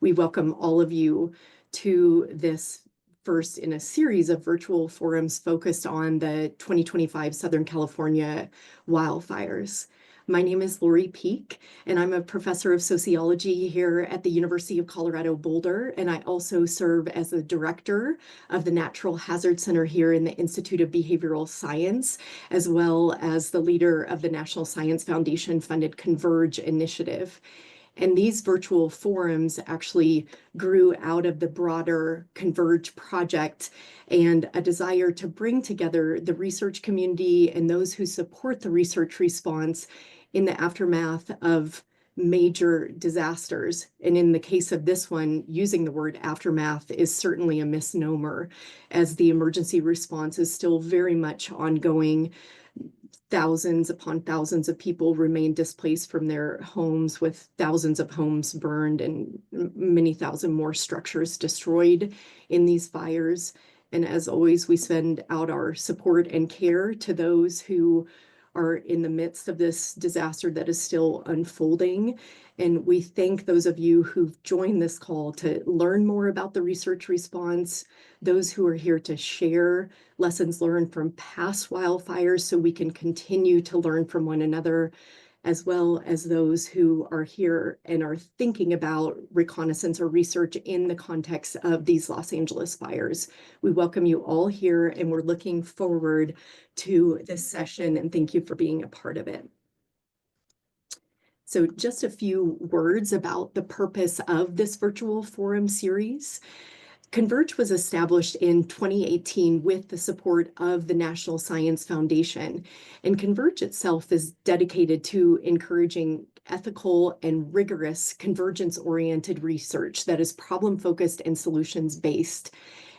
We welcome all of you to this first in a series of virtual forums focused on the 2025 Southern California wildfires. My name is Lori Peak, and I'm a professor of sociology here at the University of Colorado Boulder, and I also serve as the director of the Natural Hazard Center here in the Institute of Behavioral Science, as well as the leader of the National Science Foundation-funded CONVERGE initiative. And these virtual forums actually grew out of the broader CONVERGE project and a desire to bring together the research community and those who support the research response in the aftermath of major disasters. And in the case of this one, using the word aftermath is certainly a misnomer, as the emergency response is still very much ongoing. Thousands upon thousands of people remain displaced from their homes, with thousands of homes burned and many thousand more structures destroyed in these fires. And as always, we send out our support and care to those who are in the midst of this disaster that is still unfolding. And we thank those of you who've joined this call to learn more about the research response, those who are here to share lessons learned from past wildfires so we can continue to learn from one another, as well as those who are here and are thinking about reconnaissance or research in the context of these Los Angeles fires. We welcome you all here, and we're looking forward to this session, and thank you for being a part of it. So just a few words about the purpose of this virtual forum series. CONVERGE was established in 2018 with the support of the National Science Foundation, and CONVERGE itself is dedicated to encouraging ethical and rigorous convergence-oriented research that is problem-focused and solutions-based.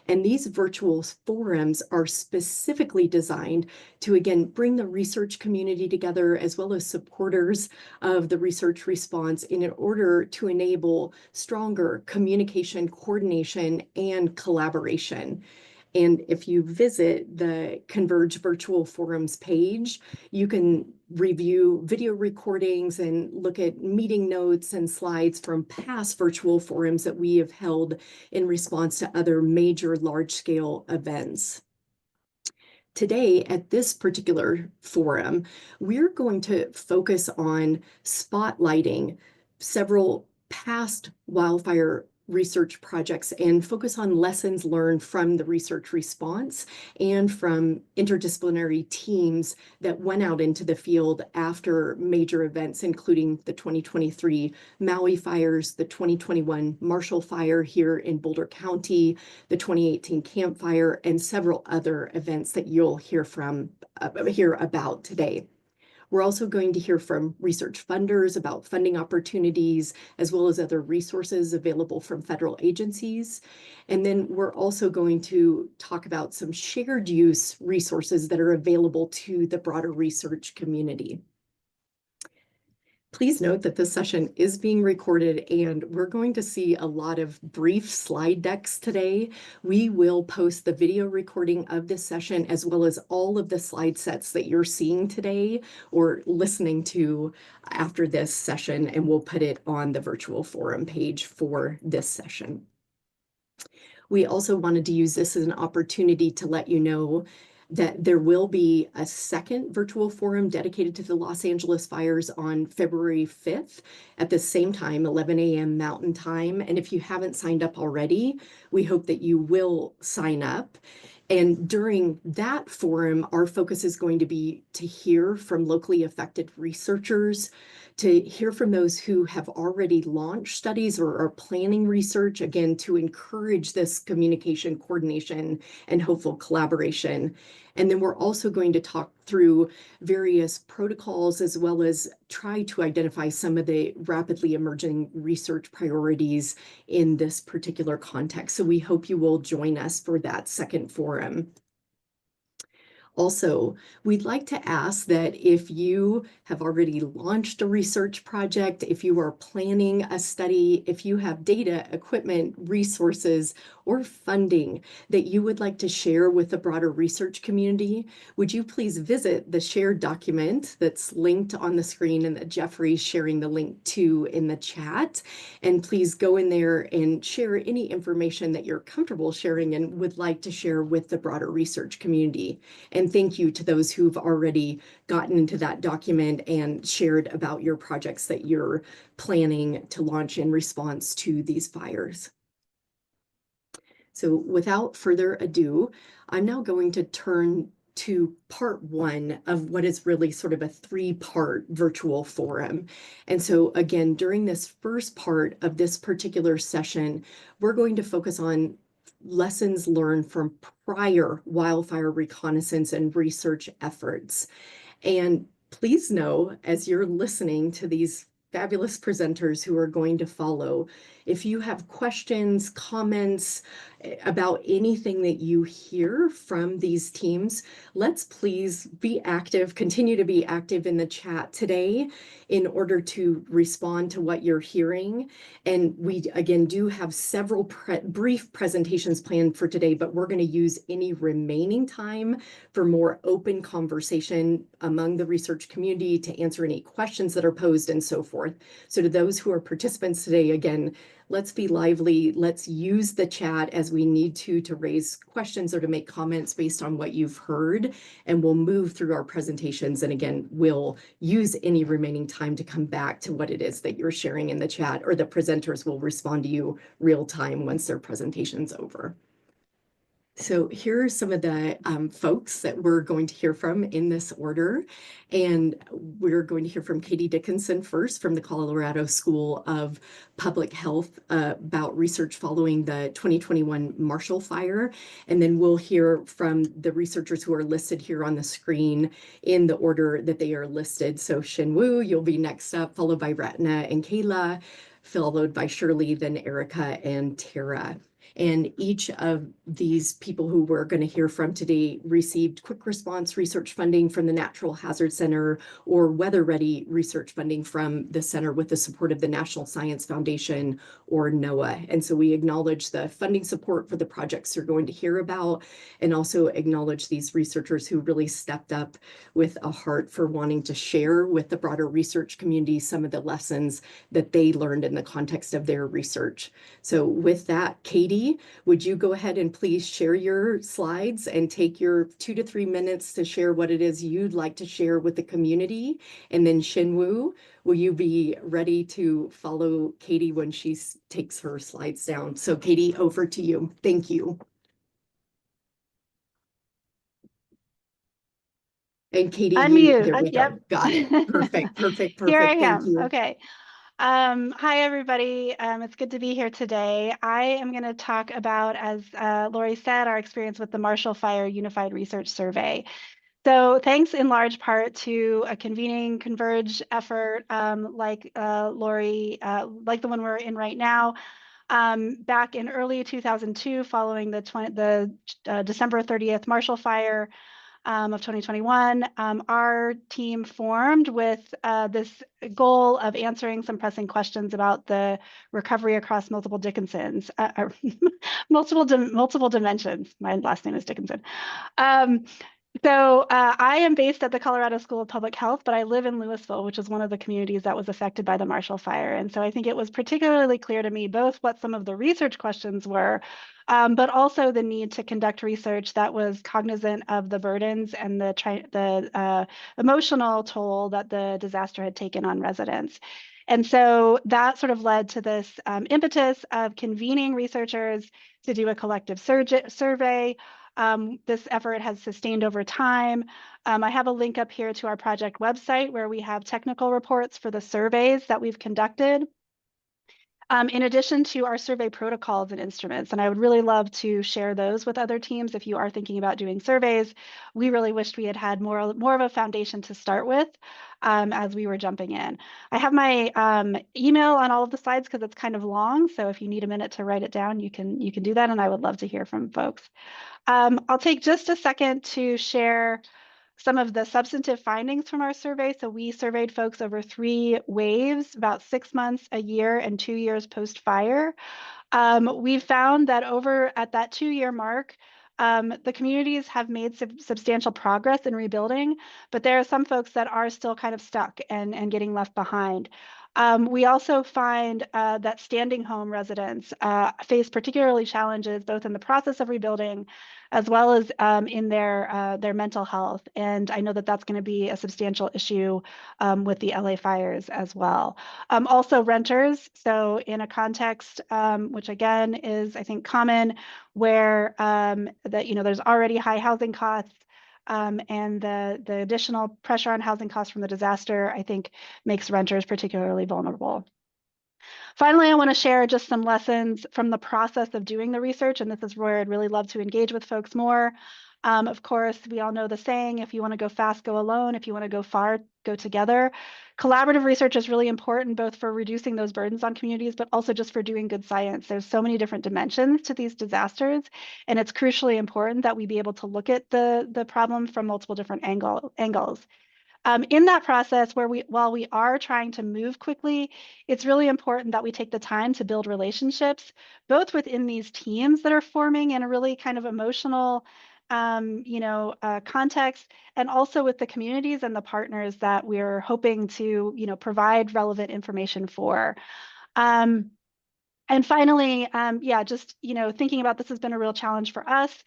And these virtual forums are specifically designed to, again, bring the research community together, as well as supporters of the research response, in order to enable stronger communication, coordination, and collaboration. And if you visit the CONVERGE Virtual Forums page, you can review video recordings and look at meeting notes and slides from past virtual forums that we have held in response to other major large-scale events. Today, at this particular forum, we're going to focus on spotlighting several past wildfire research projects and focus on lessons learned from the research response and from interdisciplinary teams that went out into the field after major events, including the 2023 Maui fires, the 2021 Marshall Fire here in Boulder County, the 2018 Camp Fire, and several other events that you'll hear about today. We're also going to hear from research funders about funding opportunities, as well as other resources available from federal agencies. And then we're also going to talk about some shared use resources that are available to the broader research community. Please note that this session is being recorded, and we're going to see a lot of brief slide decks today. We will post the video recording of this session, as well as all of the slide sets that you're seeing today or listening to after this session, and we'll put it on the virtual forum page for this session. We also wanted to use this as an opportunity to let you know that there will be a second virtual forum dedicated to the Los Angeles fires on February 5th at the same time, 11 a.m. Mountain Time. And if you haven't signed up already, we hope that you will sign up. And during that forum, our focus is going to be to hear from locally affected researchers, to hear from those who have already launched studies or are planning research, again, to encourage this communication, coordination, and hopeful collaboration. And then we're also going to talk through various protocols, as well as try to identify some of the rapidly emerging research priorities in this particular context. So we hope you will join us for that second forum. Also, we'd like to ask that if you have already launched a research project, if you are planning a study, if you have data, equipment, resources, or funding that you would like to share with the broader research community, would you please visit the shared document that's linked on the screen and that Jeffrey's sharing the link to in the chat. And please go in there and share any information that you're comfortable sharing and would like to share with the broader research community. And thank you to those who've already gotten into that document and shared about your projects that you're planning to launch in response to these fires. So without further ado, I'm now going to turn to part one of what is really sort of a three-part virtual forum. And so again, during this first part of this particular session, we're going to focus on lessons learned from prior wildfire reconnaissance and research efforts. And please know, as you're listening to these fabulous presenters who are going to follow, if you have questions, comments about anything that you hear from these teams, let's please be active, continue to be active in the chat today in order to respond to what you're hearing. And we, again, do have several brief presentations planned for today, but we're going to use any remaining time for more open conversation among the research community to answer any questions that are posed and so forth. So to those who are participants today, again, let's be lively. Let's use the chat as we need to raise questions or to make comments based on what you've heard. And we'll move through our presentations. And again, we'll use any remaining time to come back to what it is that you're sharing in the chat, or the presenters will respond to you real time once their presentation's over. So here are some of the folks that we're going to hear from in this order. And we're going to hear from Katie Dickinson first from the Colorado School of Public Health about research following the 2021 Marshall Fire. And then we'll hear from the researchers who are listed here on the screen in the order that they are listed. So Shinwoo, you'll be next up, followed by Ratna and Kayla, followed by Shirley, then Erica and Tara. And each of these people who we're going to hear from today received quick response research funding from the Natural Hazard Center or Weather Ready research funding from the center with the support of the National Science Foundation or NOAA. And so we acknowledge the funding support for the projects you're going to hear about, and also acknowledge these researchers who really stepped up with a heart for wanting to share with the broader research community some of the lessons that they learned in the context of their research. So with that, Katie, would you go ahead and please share your slides and take your 2 to 3 minutes to share what it is you'd like to share with the community? And then Shinwoo, will you be ready to follow Katie when she takes her slides down? So Katie, over to you. Thank you. And Katie, Unmute. there we go. Yep. Got it. Perfect, perfect, perfect. Here I Thank am. you. Okay. Hi, everybody. It's good to be here today. I am going to talk about, as Lori said, our experience with the Marshall Fire Unified Research Survey. So thanks in large part to a convening CONVERGE effort like Lori, like the one we're in right now. Back in early 2002, following the December 30th Marshall Fire, of 2021, our team formed with this goal of answering some pressing questions about the recovery across multiple Dickinsons, multiple dimensions. My last name is Dickinson. So I am based at the Colorado School of Public Health, but I live in Louisville, which is one of the communities that was affected by the Marshall Fire. And so I think it was particularly clear to me both what some of the research questions were, but also the need to conduct research that was cognizant of the burdens and the emotional toll that the disaster had taken on residents. And so that sort of led to this impetus of convening researchers to do a collective survey. This effort has sustained over time. I have a link up here to our project website where we have technical reports for the surveys that we've conducted. in addition to our survey protocols and instruments. And I would really love to share those with other teams. If you are thinking about doing surveys, we really wished we had had more of a foundation to start with as we were jumping in. I have my email on all of the slides because it's kind of long. So if you need a minute to write it down, you can do that. And I would love to hear from folks. I'll take just a second to share some of the substantive findings from our survey. So we surveyed folks over 3 waves, about 6 months, a year, and 2 years post-fire. We found that over at that 2-year mark, the communities have made substantial progress in rebuilding, but there are some folks that are still kind of stuck and getting left behind. We also find that standing home residents face particularly challenges both in the process of rebuilding as well as in their mental health. And I know that that's going to be a substantial issue with the LA fires as well. Also renters. So in a context, which again is, I think, common, where there's already high housing costs, and the additional pressure on housing costs from the disaster, I think, makes renters particularly vulnerable. Finally, I want to share just some lessons from the process of doing the research, and this is where I'd really love to engage with folks more. Of course, we all know the saying, if you want to go fast, go alone. If you want to go far, go together. Collaborative research is really important, both for reducing those burdens on communities, but also just for doing good science. There's so many different dimensions to these disasters, and it's crucially important that we be able to look at the problem from multiple different angles. In that process, while we are trying to move quickly, it's really important that we take the time to build relationships, both within these teams that are forming in a really kind of emotional, context, and also with the communities and the partners that we're hoping to, provide relevant information for. And finally, just, thinking about this has been a real challenge for us.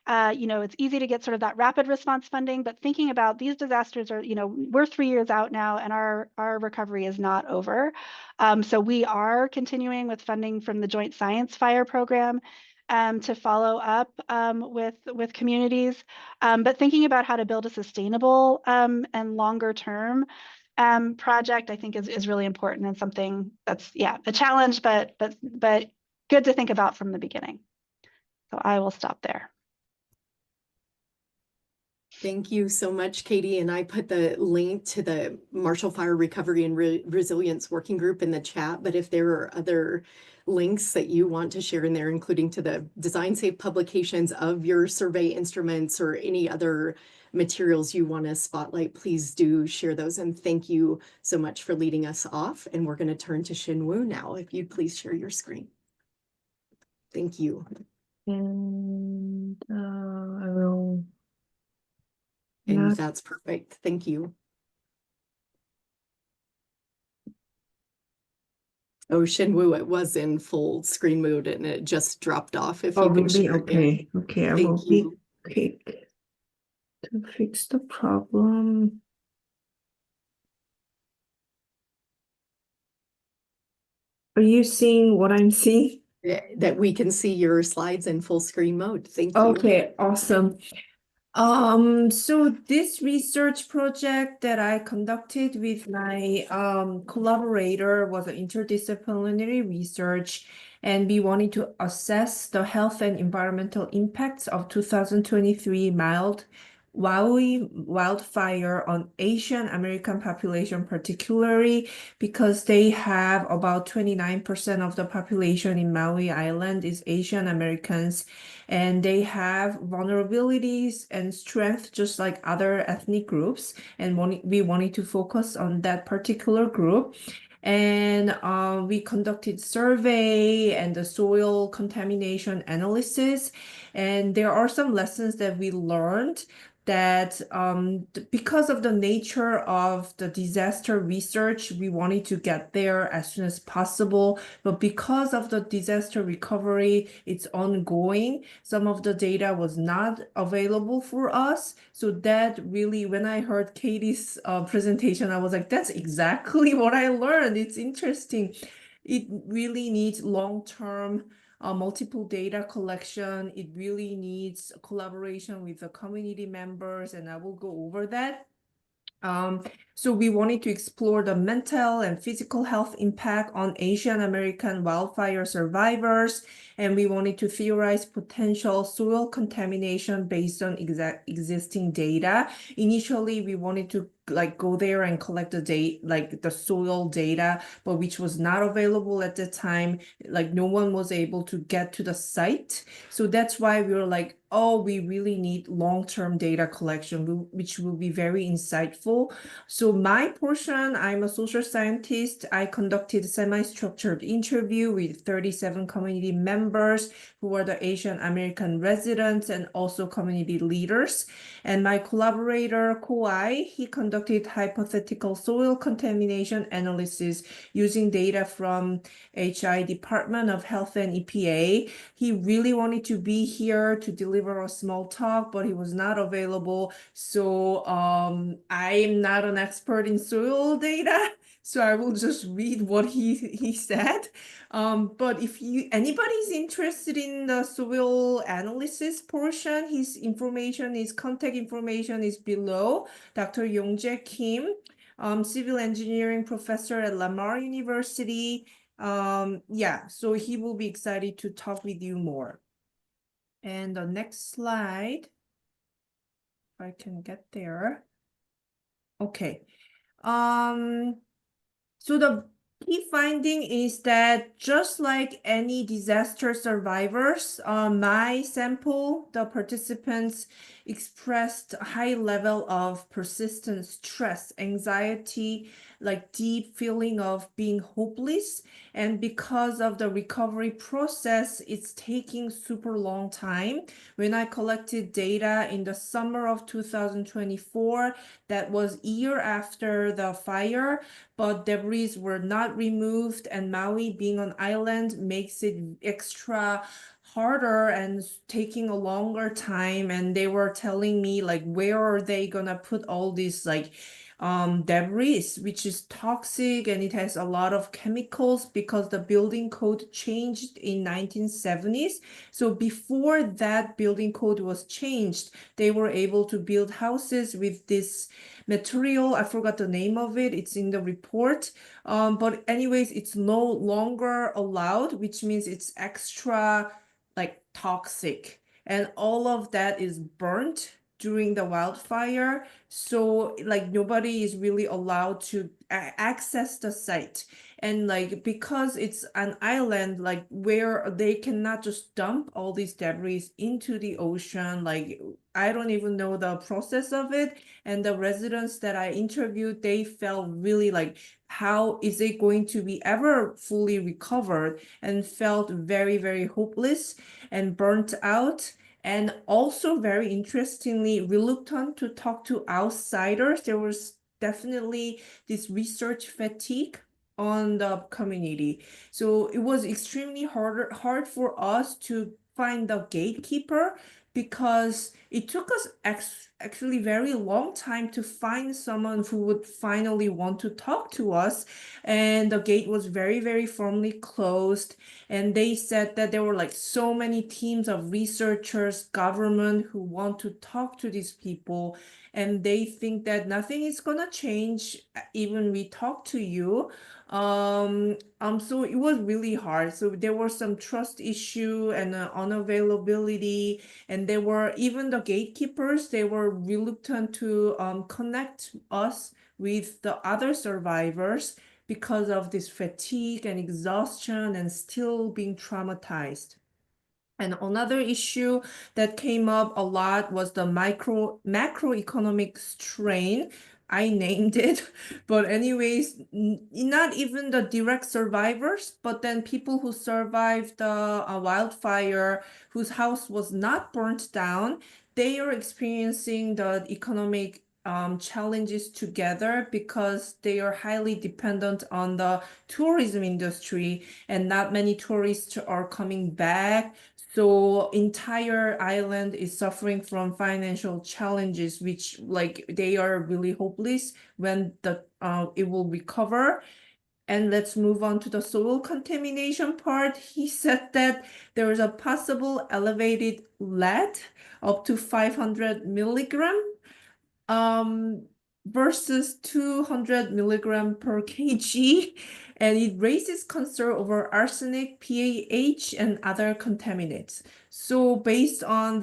It's easy to get sort of that rapid response funding, but thinking about these disasters are, we're 3 years out now and our recovery is not over. So we are continuing with funding from the Joint Science Fire Program to follow up with communities, but thinking about how to build a sustainable and longer term project, I think is really important and something that's, a challenge, but good to think about from the beginning. So I will stop there. Thank you so much, Katie. And I put the link to the Marshall Fire Recovery and Resilience Working Group in the chat. But if there are other links that you want to share in there, including to the design safe publications of your survey instruments or any other materials you want to spotlight, please do share those. And thank you so much for leading us off. And we're going to turn to Xin-Woo now. If you'd please share your screen. Thank you. And I will. And that's perfect. Thank you. Oh, Xin-Woo, it was in full screen mode and it just dropped off. If you can really? share Okay. again. Okay, I Thank will you. be quick to fix the problem. Are you seeing what I'm seeing? That we can see your slides in full screen mode. Thank you. Okay, awesome. So this research project that I conducted with my collaborator was an interdisciplinary research, and we wanted to assess the health and environmental impacts of 2023 Hawaii wildfire on Asian American population, particularly because they have about 29% of the population in Maui Island is Asian Americans, and they have vulnerabilities and strength just like other ethnic groups, and we wanted to focus on that particular group. And we conducted survey and the soil contamination analysis, and there are some lessons that we learned that because of the nature of the disaster research, we wanted to get there as soon as possible. But because of the disaster recovery, it's ongoing. Some of the data was not available for us. So that really, when I heard Katie's presentation, I was like, that's exactly what I learned. It's interesting. It really needs long-term multiple data collection. It really needs collaboration with the community members, and I will go over that. So we wanted to explore the mental and physical health impact on Asian American wildfire survivors, and we wanted to theorize potential soil contamination based on existing data. Initially, we wanted to go there and collect the data, the soil data, but which was not available at the time. No one was able to get to the site. So that's why we were like, oh, we really need long-term data collection, which will be very insightful. So my portion, I'm a social scientist. I conducted semi-structured interview with 37 community members who are the Asian American residents and also community leaders. And my collaborator, Kouai, he conducted hypothetical soil contamination analysis using data from HI Department of Health and EPA. He really wanted to be here to deliver a small talk, but he was not available. So I'm not an expert in soil data, so I will just read what he said. But if anybody's interested in the soil analysis portion, his contact information is below. Dr. Yongjae Kim, civil engineering professor at Lamar University. Yeah, so he will be excited to talk with you more. And the next slide, if I can get there. Okay. So the key finding is that just like any disaster survivors, my sample, the participants expressed a high level of persistent stress, anxiety, deep feeling of being hopeless. And because of the recovery process, it's taking super long time. When I collected data in the summer of 2024, that was a year after the fire, but debris were not removed, and Maui being an island makes it extra harder and taking a longer time. And they were telling me where are they gonna put all these debris, which is toxic, and it has a lot of chemicals because the building code changed in 1970s. So before that building code was changed, they were able to build houses with this material. I forgot the name of it. It's in the report. But anyways, it's no longer allowed, which means it's extra toxic. And all of that is burnt during the wildfire. So nobody is really allowed to access the site. And because it's an island, where they cannot just dump all these debris into the ocean, I don't even know the process of it. And the residents that I interviewed, they felt really how is it going to be ever fully recovered, and felt very, very hopeless and burnt out. And also very interestingly, reluctant to talk to outsiders. There was definitely this research fatigue on the community. So it was extremely hard for us to find the gatekeeper, because it took us actually very long time to find someone who would finally want to talk to us. And the gate was very, very firmly closed. And they said that there were so many teams of researchers, government who want to talk to these people. And they think that nothing is gonna change even we talk to you. So it was really hard. So there were some trust issue and unavailability, and there were even the gatekeepers, they were reluctant to connect us with the other survivors because of this fatigue and exhaustion and still being traumatized. And another issue that came up a lot was the macroeconomic strain. I named it, but anyways, not even the direct survivors, but then people who survived the wildfire, whose house was not burnt down, they are experiencing the economic challenges together, because they are highly dependent on the tourism industry, and not many tourists are coming back. So entire island is suffering from financial challenges, which they are really hopeless when it will recover. And let's move on to the soil contamination part. He said that there is a possible elevated lead up to 500 milligram. versus 200 milligram per kg, and it raises concern over arsenic, PAH, and other contaminants. So based on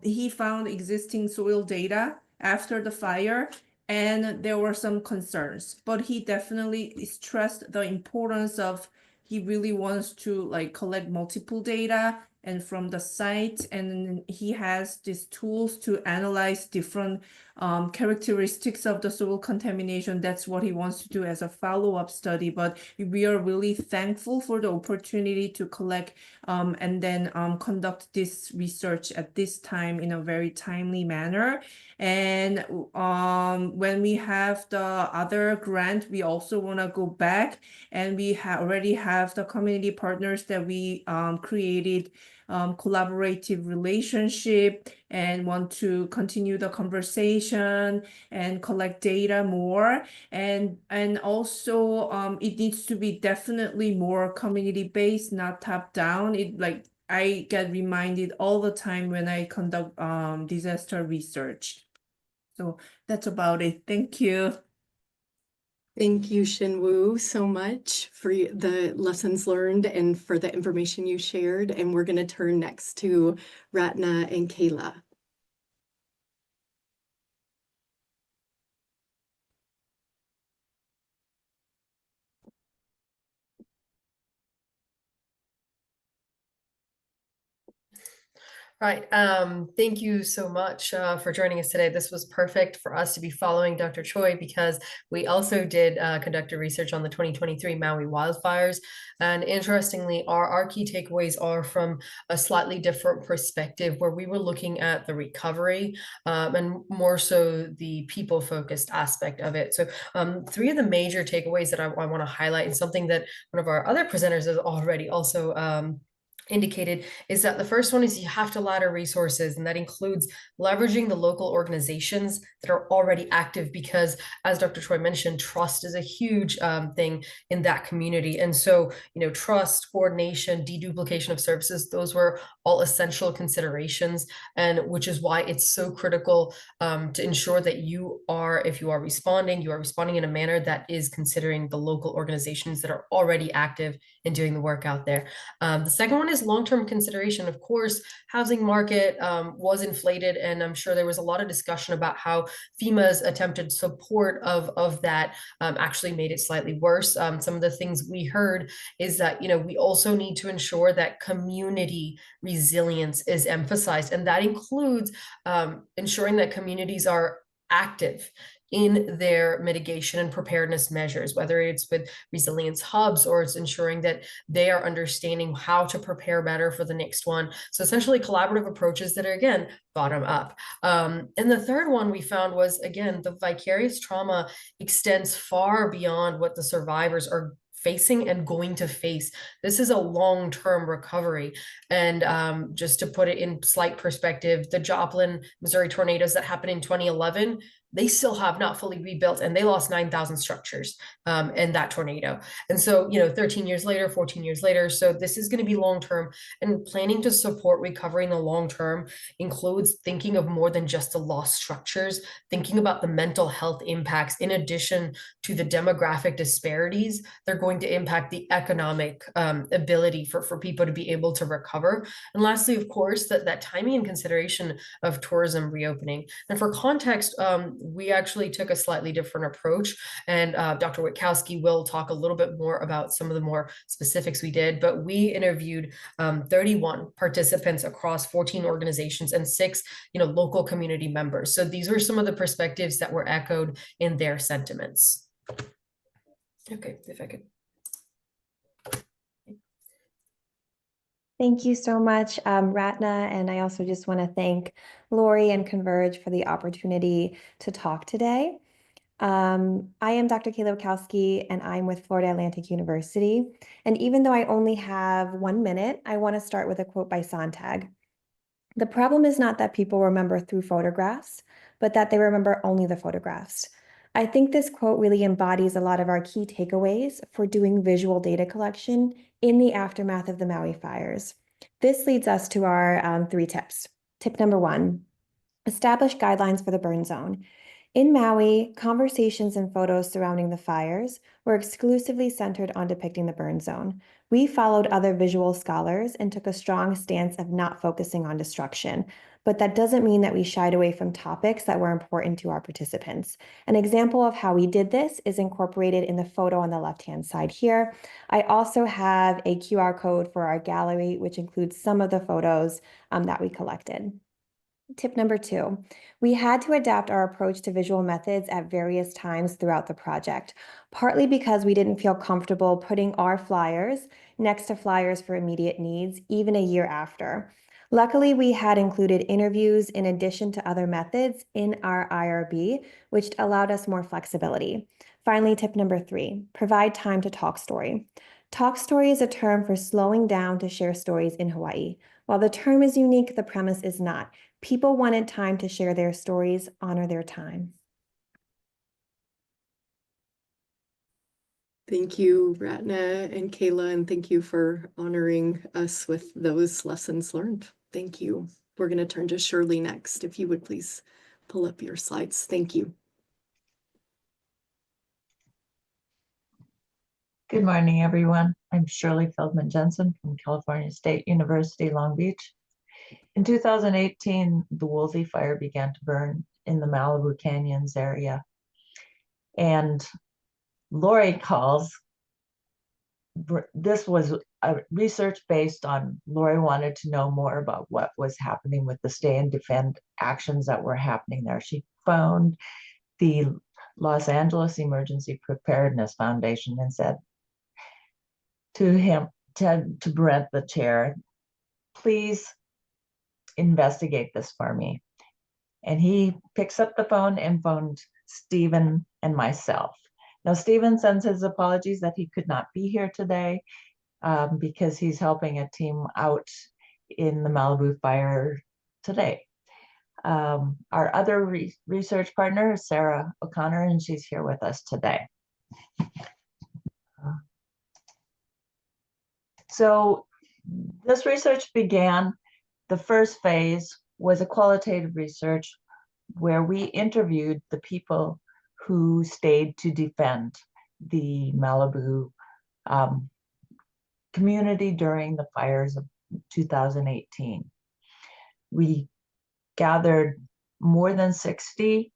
he found existing soil data after the fire, and there were some concerns, but he definitely stressed the importance of he really wants to like collect multiple data and from the site, and he has these tools to analyze different characteristics of the soil contamination. That's what he wants to do as a follow-up study. But we are really thankful for the opportunity to collect and then conduct this research at this time in a very timely manner. And when we have the other grant, we also want to go back, and we already have the community partners that we created collaborative relationship and want to continue the conversation and collect data more. And also it needs to be definitely more community-based, not top-down. I get reminded all the time when I conduct disaster research. So that's about it. Thank you. Thank you, Shinwoo, so much for the lessons learned and for the information you shared. And we're going to turn next to Ratna and Kayla. Right. Thank you so much for joining us today. This was perfect for us to be following Dr. Choi because we also did conduct a research on the 2023 Maui wildfires. And interestingly, our key takeaways are from a slightly different perspective where we were looking at the recovery and more so the people-focused aspect of it. So three of the major takeaways that I want to highlight, and something that one of our other presenters has already also indicated, is that the first one is you have to ladder resources, and that includes leveraging the local organizations that are already active, because as Dr. Choi mentioned, trust is a huge thing in that community. And so, trust, coordination, deduplication of services, those were all essential considerations, and which is why it's so critical to ensure that if you are responding in a manner that is considering the local organizations that are already active and doing the work out there. The second one is long-term consideration. Of course, housing market was inflated, and I'm sure there was a lot of discussion about how FEMA's attempted support of that actually made it slightly worse. Some of the things we heard is that, we also need to ensure that community resilience is emphasized, and that includes ensuring that communities are active in their mitigation and preparedness measures, whether it's with resilience hubs or it's ensuring that they are understanding how to prepare better for the next one. So essentially collaborative approaches that are, again, bottom up. And the third one we found was, again, the vicarious trauma extends far beyond what the survivors are facing and going to face. This is a long-term recovery. And just to put it in slight perspective, the Joplin, Missouri tornadoes that happened in 2011, they still have not fully rebuilt, and they lost 9,000 structures in that tornado. And so, 13 years later, 14 years later, so this is going to be long-term, and planning to support recovery in the long-term includes thinking of more than just the lost structures, thinking about the mental health impacts in addition to the demographic disparities. They're going to impact the economic ability for people to be able to recover. And lastly, of course, that timing and consideration of tourism reopening. And for context, we actually took a slightly different approach, and Dr. Witkowski will talk a little bit more about some of the more specifics we did, but we interviewed 31 participants across 14 organizations and 6 local community members. So these were some of the perspectives that were echoed in their sentiments. Okay, if I could. Thank you so much, Ratna, and I also just want to thank Lori and Converge for the opportunity to talk today. I am Dr. Kayla Witkowski, and I'm with Florida Atlantic University. And even though I only have 1 minute, I want to start with a quote by Sontag. "The problem is not that people remember through photographs, but that they remember only the photographs." I think this quote really embodies a lot of our key takeaways for doing visual data collection in the aftermath of the Maui fires. This leads us to our 3 tips. Tip number 1, establish guidelines for the burn zone. In Maui, conversations and photos surrounding the fires were exclusively centered on depicting the burn zone. We followed other visual scholars and took a strong stance of not focusing on destruction, but that doesn't mean that we shied away from topics that were important to our participants. An example of how we did this is incorporated in the photo on the left-hand side here. I also have a QR code for our gallery, which includes some of the photos that we collected. Tip number 2, we had to adapt our approach to visual methods at various times throughout the project, partly because we didn't feel comfortable putting our flyers next to flyers for immediate needs, even a year after. Luckily, we had included interviews in addition to other methods in our IRB, which allowed us more flexibility. Finally, tip number 3, provide time to talk story. Talk story is a term for slowing down to share stories in Hawaii. While the term is unique, the premise is not. People wanted time to share their stories, honor their time. Thank you, Ratna and Kayla, and thank you for honoring us with those lessons learned. Thank you. We're going to turn to Shirley next. If you would please pull up your slides. Thank you. Good morning, everyone. I'm Shirley Feldman Jensen from California State University, Long Beach. In 2018, the Woolsey fire began to burn in the Malibu Canyons area. And Lori calls, this was a research based on, Lori wanted to know more about what was happening with the stay and defend actions that were happening there. She phoned the Los Angeles Emergency Preparedness Foundation and said to Brent, the chair, please investigate this for me. And he picks up the phone and phoned Stephen and myself. Now, Stephen sends his apologies that he could not be here today because he's helping a team out in the Malibu fire today. Our other research partner is Sarah O'Connor, and she's here with us today. So this research began, the first phase was a qualitative research where we interviewed the people who stayed to defend the Malibu community during the fires of 2018. We gathered more than 60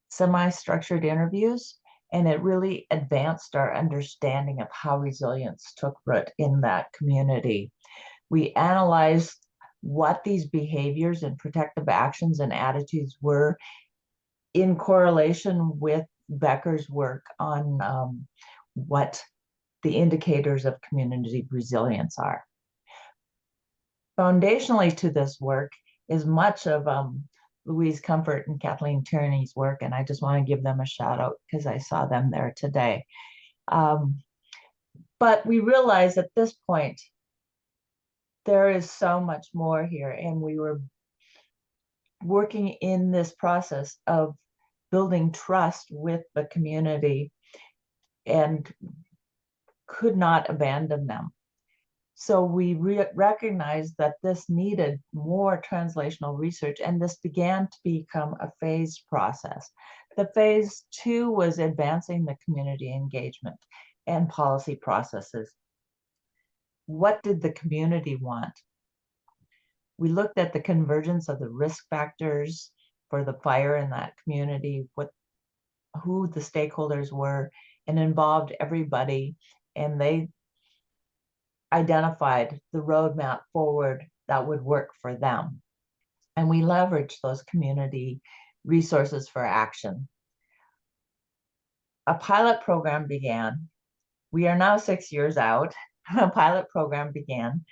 semi-structured interviews, and it really advanced our understanding of how resilience took root in that community. We analyzed what these behaviors and protective actions and attitudes were in correlation with Becker's work on what the indicators of community resilience are. Foundationally to this work is much of Louise Comfort and Kathleen Tierney's work, and I just want to give them a shout out because I saw them there today. But we realized at this point, there is so much more here, and we were working in this process of building trust with the community and could not abandon them. So we recognized that this needed more translational research, and this began to become a phased process. The phase 2 was advancing the community engagement and policy processes. What did the community want? We looked at the convergence of the risk factors for the fire in that community, who the stakeholders were, and involved everybody, and they identified the roadmap forward that would work for them. And we leveraged those community resources for action. A pilot program began. We are now 6 years out. A pilot program began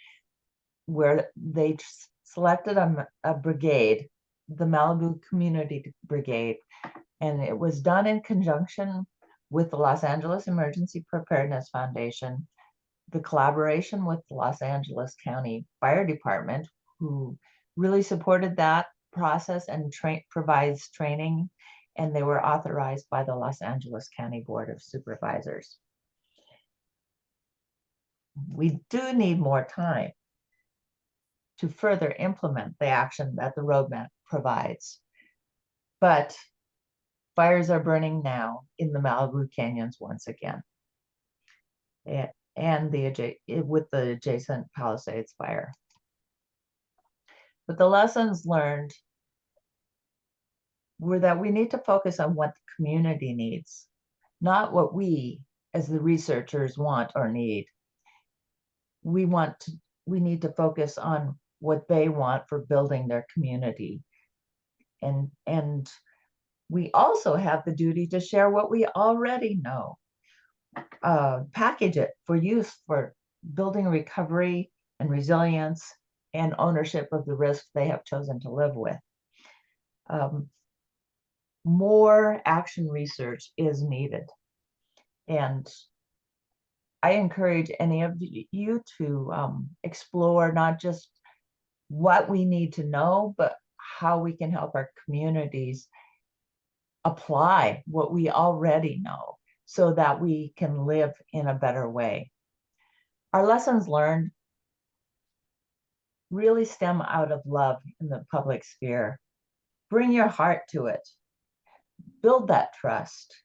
where they selected a brigade, the Malibu Community Brigade, and it was done in conjunction with the Los Angeles Emergency Preparedness Foundation, the collaboration with the Los Angeles County Fire Department, who really supported that process and provides training, and they were authorized by the Los Angeles County Board of Supervisors. We do need more time to further implement the action that the roadmap provides. But Fires are burning now in the Malibu Canyons once again, and with the adjacent Palisades fire. But the lessons learned were that we need to focus on what the community needs, not what we as the researchers want or need. We need to focus on what they want for building their community. And we also have the duty to share what we already know, package it for use for building recovery and resilience and ownership of the risk they have chosen to live with. More action research is needed. And I encourage any of you to explore not just what we need to know, but how we can help our communities apply what we already know so that we can live in a better way. Our lessons learned really stem out of love in the public sphere. Bring your heart to it. Build that trust.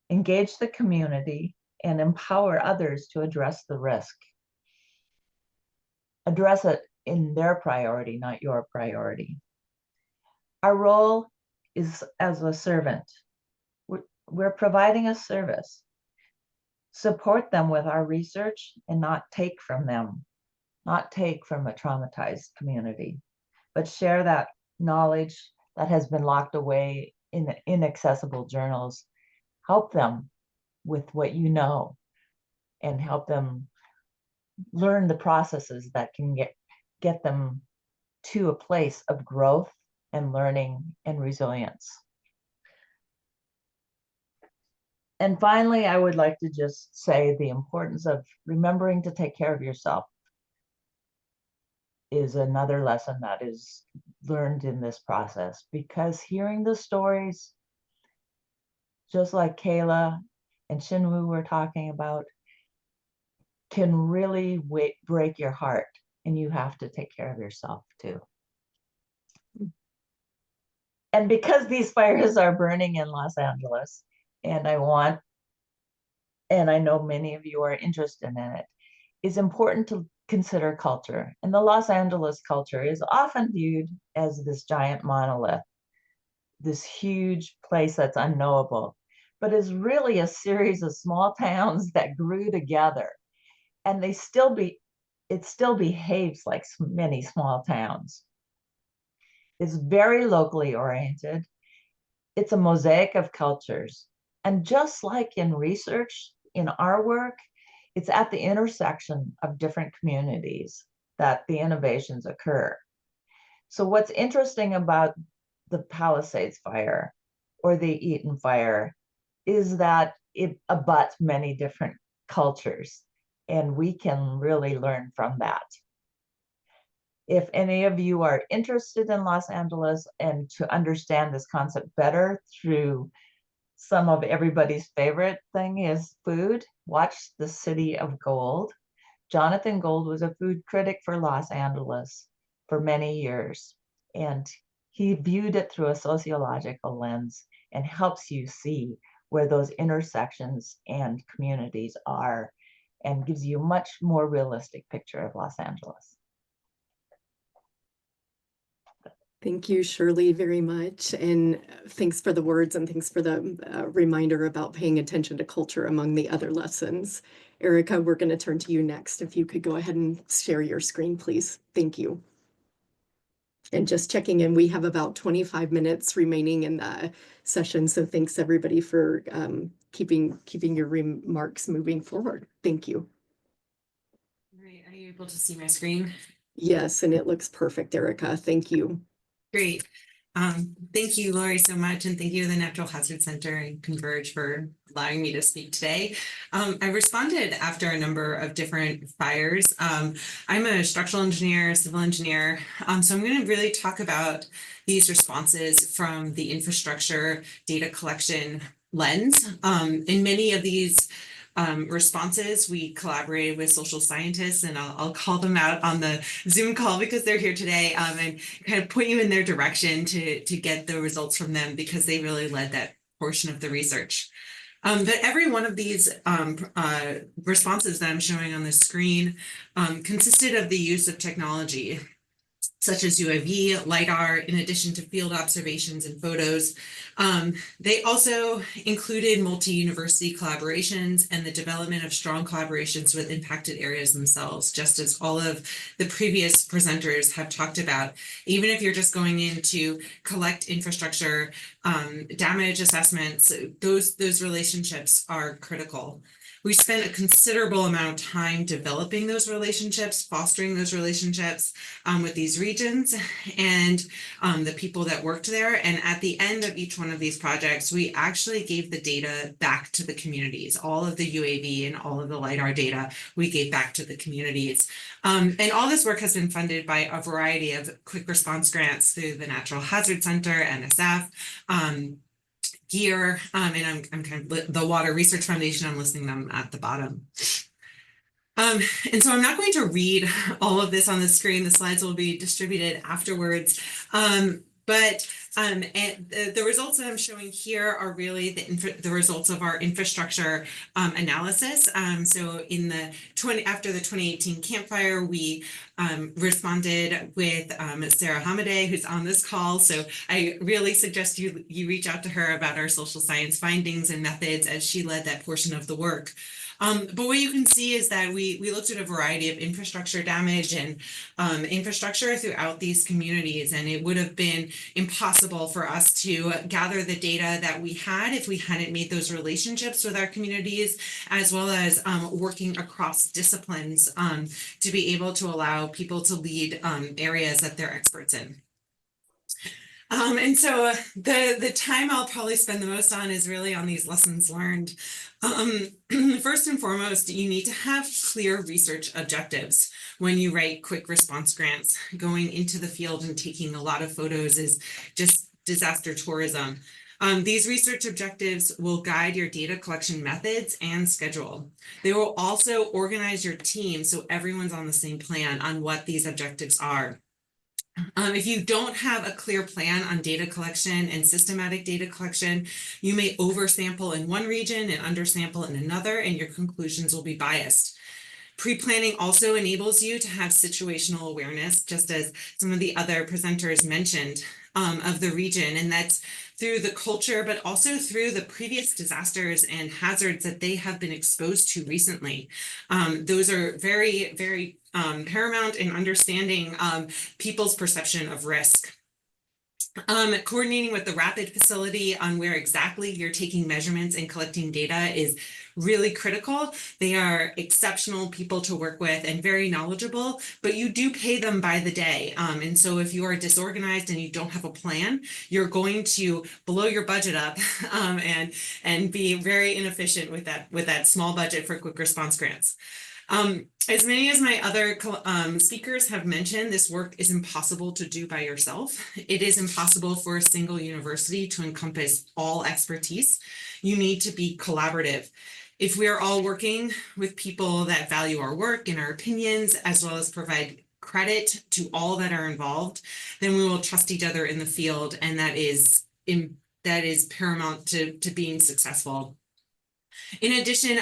Engage the community and empower others to address the risk. Address it in their priority, not your priority. Our role is as a servant. We're providing a service. Support them with our research and not take from them, not take from a traumatized community, but share that knowledge that has been locked away in inaccessible journals. Help them with what you know and help them learn the processes that can get them to a place of growth and learning and resilience. And finally, I would like to just say the importance of remembering to take care of yourself is another lesson that is learned in this process, because hearing the stories, just like Kayla and Shinwoo were talking about, can really break your heart, and you have to take care of yourself too. And because these fires are burning in Los Angeles, and I know many of you are interested in it, it's important to consider culture. And the Los Angeles culture is often viewed as this giant monolith, this huge place that's unknowable, but is really a series of small towns that grew together. And it still behaves like many small towns. It's very locally oriented. It's a mosaic of cultures. And just like in research, in our work, it's at the intersection of different communities that the innovations occur. So what's interesting about the Palisades fire or the Eaton fire is that it abuts many different cultures, and we can really learn from that. If any of you are interested in Los Angeles and to understand this concept better through some of everybody's favorite thing is food, watch The City of Gold. Jonathan Gold was a food critic for Los Angeles for many years, and he viewed it through a sociological lens and helps you see where those intersections and communities are, and gives you a much more realistic picture of Los Angeles. Thank you, Shirley, very much. And thanks for the words, and thanks for the reminder about paying attention to culture among the other lessons. Erica, we're going to turn to you next. If you could go ahead and share your screen, please. Thank you. And just checking in, we have about 25 minutes remaining in the session. So thanks everybody for keeping your remarks moving forward. Thank you. All right, are you able to see my screen? Yes, and it looks perfect, Erica. Thank you. Great. Thank you, Lori, so much. And thank you to the Natural Hazard Center and Converge for allowing me to speak today. I responded after a number of different fires. I'm a structural engineer, civil engineer. So I'm going to really talk about these responses from the infrastructure data collection lens. In many of these responses, we collaborated with social scientists, and I'll call them out on the Zoom call because they're here today, and kind of point you in their direction to get the results from them, because they really led that portion of the research. But every one of these responses that I'm showing on the screen consisted of the use of technology, such as UAV, LiDAR, in addition to field observations and photos. They also included multi-university collaborations and the development of strong collaborations with impacted areas themselves, just as all of the previous presenters have talked about. Even if you're just going in to collect infrastructure damage assessments, those relationships are critical. We spent a considerable amount of time developing those relationships, fostering those relationships with these regions and the people that worked there. And at the end of each one of these projects, we actually gave the data back to the communities. All of the UAV and all of the LiDAR data we gave back to the communities. And all this work has been funded by a variety of quick response grants through the Natural Hazard Center, NSF, GEAR, and I'm kind of the Water Research Foundation. I'm listing them at the bottom. And so I'm not going to read all of this on the screen. The slides will be distributed afterwards. But the results that I'm showing here are really the results of our infrastructure analysis. So in the after the 2018 Camp Fire, we responded with Sarah Hamadeh, who's on this call. So I really suggest you reach out to her about our social science findings and methods, as she led that portion of the work. But what you can see is that we looked at a variety of infrastructure damage and infrastructure throughout these communities, and it would have been impossible for us to gather the data that we had if we hadn't made those relationships with our communities, as well as working across disciplines to be able to allow people to lead areas that they're experts in. And so the time I'll probably spend the most on is really on these lessons learned. First and foremost, you need to have clear research objectives when you write quick response grants. Going into the field and taking a lot of photos is just disaster tourism. These research objectives will guide your data collection methods and schedule. They will also organize your team so everyone's on the same plan on what these objectives are. If you don't have a clear plan on data collection and systematic data collection, you may oversample in one region and undersample in another, and your conclusions will be biased. Pre-planning also enables you to have situational awareness, just as some of the other presenters mentioned, of the region, and that's through the culture, but also through the previous disasters and hazards that they have been exposed to recently. Those are very, very paramount in understanding people's perception of risk. Coordinating with the rapid facility on where exactly you're taking measurements and collecting data is really critical. They are exceptional people to work with and very knowledgeable, but you do pay them by the day. And so if you are disorganized and you don't have a plan, you're going to blow your budget up and be very inefficient with that small budget for quick response grants. As many as my other speakers have mentioned, this work is impossible to do by yourself. It is impossible for a single university to encompass all expertise. You need to be collaborative. If we are all working with people that value our work and our opinions, as well as provide credit to all that are involved, then we will trust each other in the field, and that is paramount to being successful. In addition,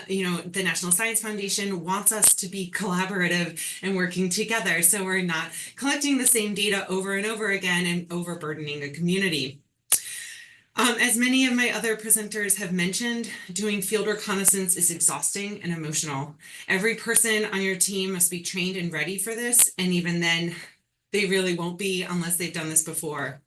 the National Science Foundation wants us to be collaborative and working together, so we're not collecting the same data over and over again and overburdening a community. As many of my other presenters have mentioned, doing field reconnaissance is exhausting and emotional. Every person on your team must be trained and ready for this, and even then, they really won't be unless they've done this before.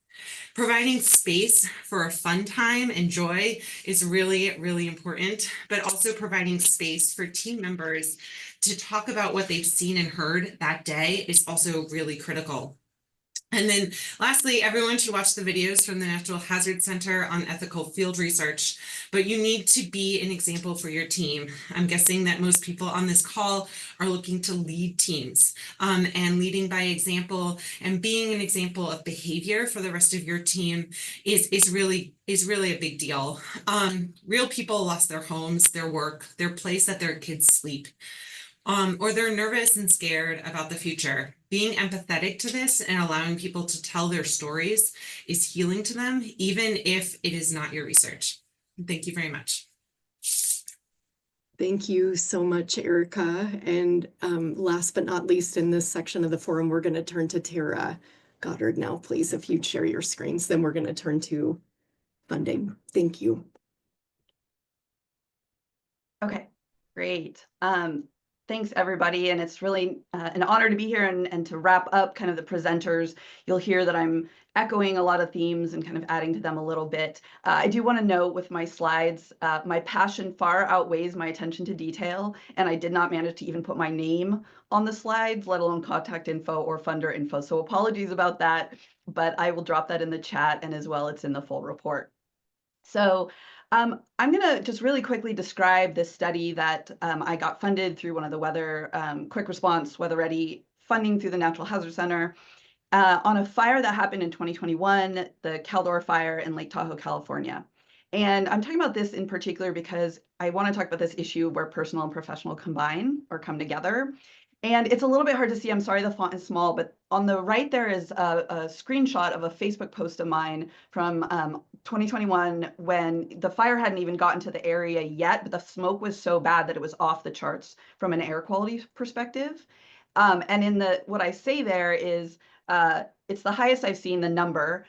Providing space for a fun time and joy is really, really important, but also providing space for team members to talk about what they've seen and heard that day is also really critical. And then lastly, everyone should watch the videos from the Natural Hazard Center on ethical field research, but you need to be an example for your team. I'm guessing that most people on this call are looking to lead teams, and leading by example and being an example of behavior for the rest of your team is really a big deal. Real people lost their homes, their work, their place that their kids sleep. Or they're nervous and scared about the future. Being empathetic to this and allowing people to tell their stories is healing to them, even if it is not your research. Thank you very much. Thank you so much, Erica. And last but not least, in this section of the forum, we're going to turn to Tara Goddard now, please. If you'd share your screens, then we're going to turn to funding. Thank you. Okay, great. Thanks, everybody. And it's really an honor to be here and to wrap up kind of the presenters. You'll hear that I'm echoing a lot of themes and kind of adding to them a little bit. I do want to note with my slides, my passion far outweighs my attention to detail, and I did not manage to even put my name on the slides, let alone contact info or funder info. So apologies about that, but I will drop that in the chat, and as well, it's in the full report. So I'm going to just really quickly describe this study that I got funded through one of the weather quick response weather ready funding through the Natural Hazard Center on a fire that happened in 2021, the Caldor fire in Lake Tahoe, California. And I'm talking about this in particular because I want to talk about this issue where personal and professional combine or come together. And it's a little bit hard to see. I'm sorry the font is small, but on the right there is a screenshot of a Facebook post of mine from 2021 when the fire hadn't even gotten to the area yet, but the smoke was so bad that it was off the charts from an air quality perspective. And in what I say there is, it's the highest I've seen the number.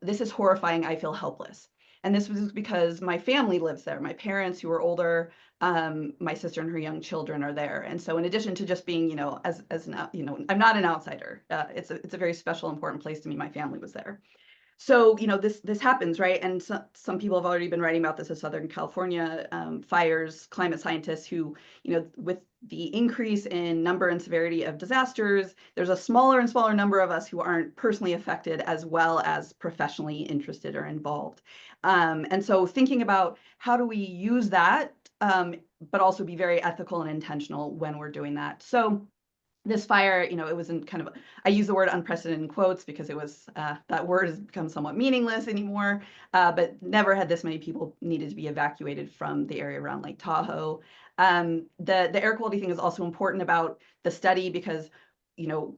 This is horrifying. I feel helpless. And this was because my family lives there. My parents, who are older, my sister and her young children are there. And so in addition to just being, as an, I'm not an outsider. It's a very special, important place to me. My family was there. So, this happens, right? And some people have already been writing about this as Southern California fires, climate scientists who, with the increase in number and severity of disasters, there's a smaller and smaller number of us who aren't personally affected as well as professionally interested or involved. And so thinking about how do we use that, but also be very ethical and intentional when we're doing that. So this fire, it wasn't kind of, I use the word unprecedented in quotes because it was, that word has become somewhat meaningless anymore, but never had this many people needed to be evacuated from the area around Lake Tahoe. The air quality thing is also important about the study because,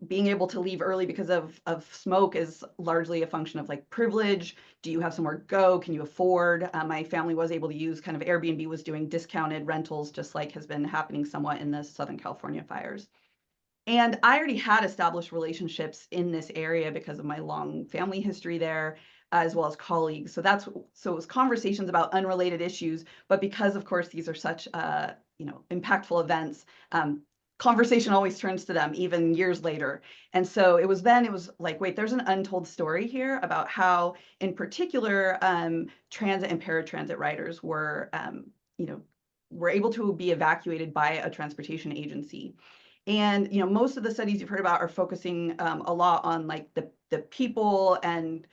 being able to leave early because of smoke is largely a function of like privilege. Do you have somewhere to go? Can you afford? My family was able to use kind of Airbnb was doing discounted rentals, just like has been happening somewhat in the Southern California fires. And I already had established relationships in this area because of my long family history there, as well as colleagues. So it was conversations about unrelated issues, but because of course these are such impactful events, conversation always turns to them even years later. And so it was like, wait, there's an untold story here about how in particular transit and paratransit riders were able to be evacuated by a transportation agency. And most of the studies you've heard about are focusing a lot on like the people and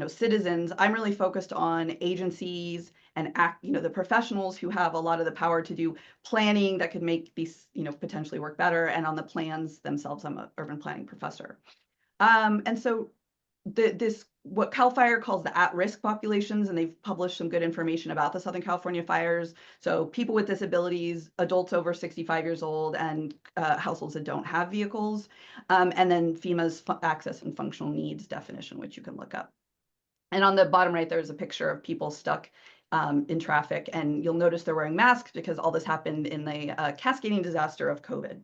citizens. I'm really focused on agencies and the professionals who have a lot of the power to do planning that could make these potentially work better, and on the plans themselves. I'm an urban planning professor, and so what CAL FIRE calls the at-risk populations, and they've published some good information about the Southern California fires. So people with disabilities, adults over 65 years old, and households that don't have vehicles, and then FEMA's access and functional needs definition, which you can look up. And on the bottom right, there's a picture of people stuck in traffic, and you'll notice they're wearing masks because all this happened in the cascading disaster of COVID.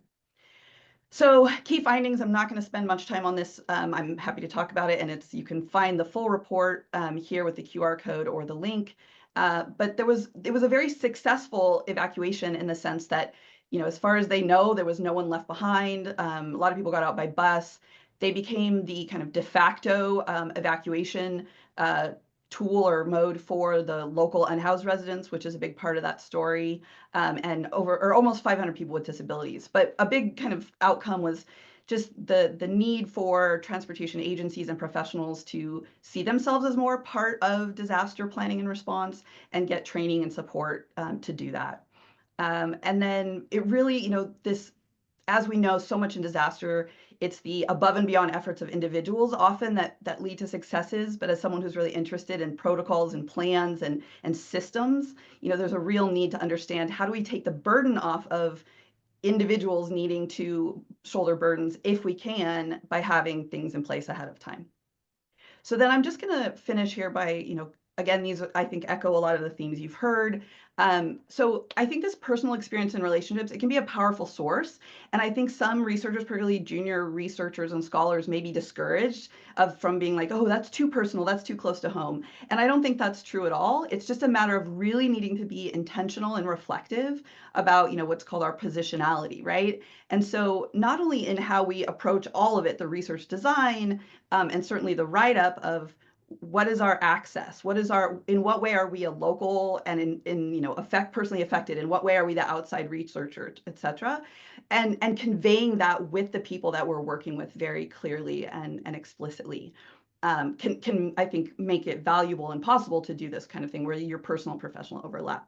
So key findings, I'm not going to spend much time on this. I'm happy to talk about it, and you can find the full report here with the QR code or the link. But it was a very successful evacuation in the sense that, as far as they know, there was no one left behind. A lot of people got out by bus. They became the kind of de facto evacuation tool or mode for the local unhoused residents, which is a big part of that story, and almost 500 people with disabilities. But a big kind of outcome was just the need for transportation agencies and professionals to see themselves as more part of disaster planning and response and get training and support to do that. And then it really, you know, this, as we know, so much in disaster, it's the above and beyond efforts of individuals often that lead to successes. But as someone who's really interested in protocols and plans and systems, you know, there's a real need to understand, how do we take the burden off of individuals needing to shoulder burdens if we can, by having things in place ahead of time. So then I'm just going to finish here by, you know, again, these I think echo a lot of the themes you've heard. So I think this personal experience in relationships, it can be a powerful source. And I think some researchers, particularly junior researchers and scholars, may be discouraged from being like, oh, that's too personal, that's too close to home. And I don't think that's true at all. It's just a matter of really needing to be intentional and reflective about, you know, what's called our positionality, right? And so not only in how we approach all of it, the research design, and certainly the write-up of what is our access? What is in what way are we a local and in you know, personally affected? In what way are we the outside researcher, et cetera? And conveying that with the people that we're working with very clearly and explicitly can I think make it valuable and possible to do this kind of thing where your personal and professional overlap.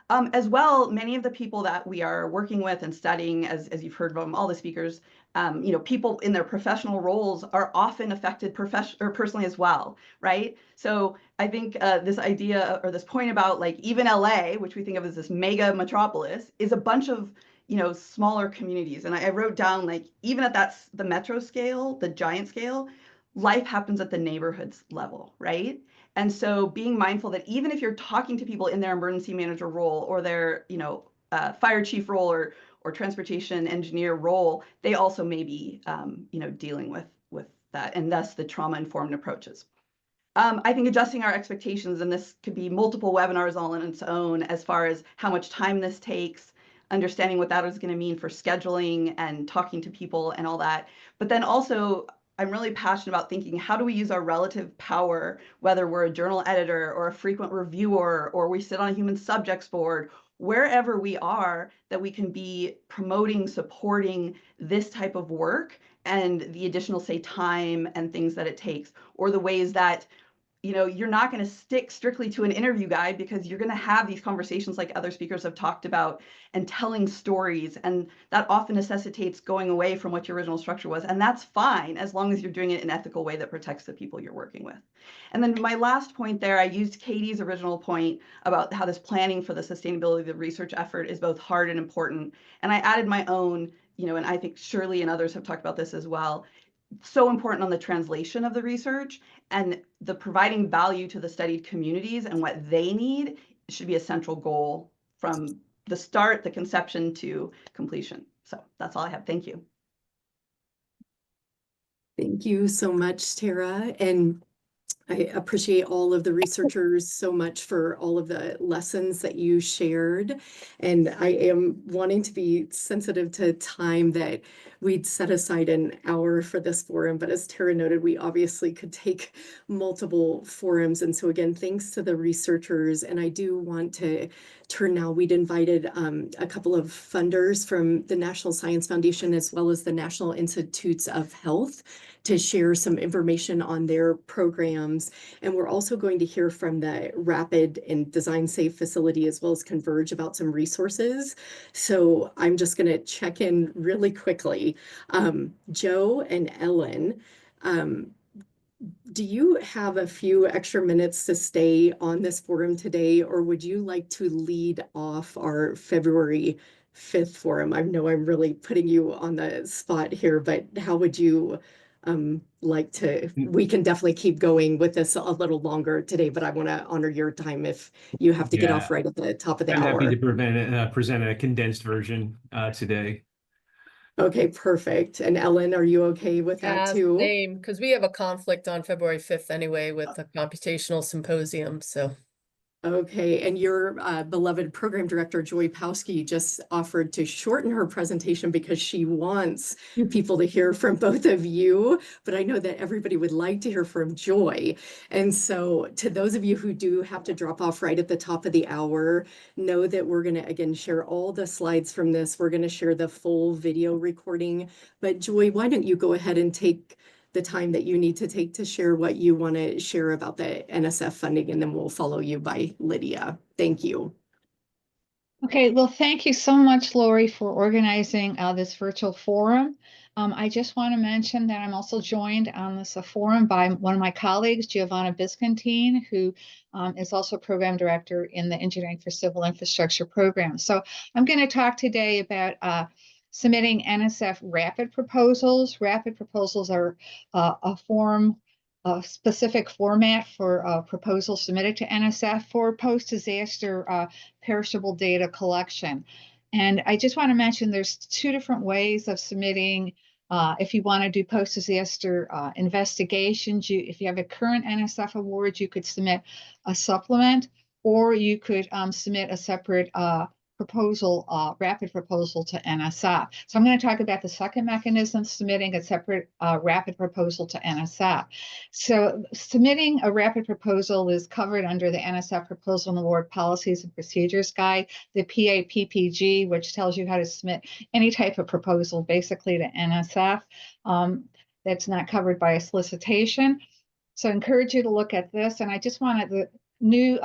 As well, many of the people that we are working with and studying, as you've heard from all the speakers, you know, people in their professional roles are often affected personally as well, right? So I think this idea or this point about like even LA, which we think of as this mega metropolis, is a bunch of, you know, smaller communities. And I wrote down, like, even at the metro scale, the giant scale, life happens at the neighborhoods level, right? And so being mindful that even if you're talking to people in their emergency manager role or their, you know, fire chief role or transportation engineer role, they also may be, you know, dealing with that, and thus the trauma-informed approaches. I think adjusting our expectations, and this could be multiple webinars all on its own, as far as how much time this takes, understanding what that is going to mean for scheduling and talking to people and all that. But then also, I'm really passionate about thinking, how do we use our relative power, whether we're a journal editor or a frequent reviewer, or we sit on a human subjects board, wherever we are, that we can be promoting, supporting this type of work and the additional, say, time and things that it takes, or the ways that, you know, you're not going to stick strictly to an interview guide, because you're going to have these conversations like other speakers have talked about and telling stories. And that often necessitates going away from what your original structure was. And that's fine, as long as you're doing it in an ethical way that protects the people you're working with. And then my last point there, I used Katie's original point about how this planning for the sustainability of the research effort is both hard and important. And I added my own, you know, and I think Shirley and others have talked about this as well. So important on the translation of the research, and the providing value to the studied communities and what they need should be a central goal from the start, the conception, to completion. So that's all I have. Thank you. Thank you so much, Tara. And I appreciate all of the researchers so much for all of the lessons that you shared. And I am wanting to be sensitive to time, that we'd set aside an hour for this forum. But as Tara noted, we obviously could take multiple forums. And so again, thanks to the researchers. And I do want to turn now, we'd invited a couple of funders from the National Science Foundation as well as the National Institutes of Health to share some information on their programs. And we're also going to hear from the Rapid and Design Safe facility as well as CONVERGE about some resources. So I'm just going to check in really quickly. Joe and Ellen, do you have a few extra minutes to stay on this forum today, or would you like to lead off our February 5th forum? I know I'm really putting you on the spot here, but how would you like to? We can definitely keep going with this a little longer today, but I want to honor your time if you have to get off right at the top of the hour. I'm happy to present a condensed version today. Okay, perfect. And Ellen, are you okay with that too? Same, because we have a conflict on February 5th anyway with the computational symposium. So Okay, and your beloved program director, Joy Pawski, just offered to shorten her presentation because she wants people to hear from both of you, but I know that everybody would like to hear from Joy. And so to those of you who do have to drop off right at the top of the hour, know that we're going to, again, share all the slides from this. We're going to share the full video recording. But Joy, why don't you go ahead and take the time that you need to take to share what you want to share about the NSF funding, and then we'll follow you by Lydia. Thank you. Okay, well, thank you so much, Lori, for organizing this virtual forum. I just want to mention that I'm also joined on this forum by one of my colleagues, Giovanna Biscontine, who is also program director in the Engineering for Civil Infrastructure program. So I'm going to talk today about submitting NSF rapid proposals. Rapid proposals are a specific format for proposals submitted to NSF for post-disaster perishable data collection. And I just want to mention there's two different ways of submitting. If you want to do post-disaster investigations, if you have a current NSF award, you could submit a supplement, or you could submit a separate proposal, rapid proposal to NSF. So I'm going to talk about the second mechanism, submitting a separate rapid proposal to NSF. So submitting a rapid proposal is covered under the NSF Proposal and Award Policies and Procedures Guide, the PAPPG, which tells you how to submit any type of proposal basically to NSF that's not covered by a solicitation. So I encourage you to look at this. And I just wanted the new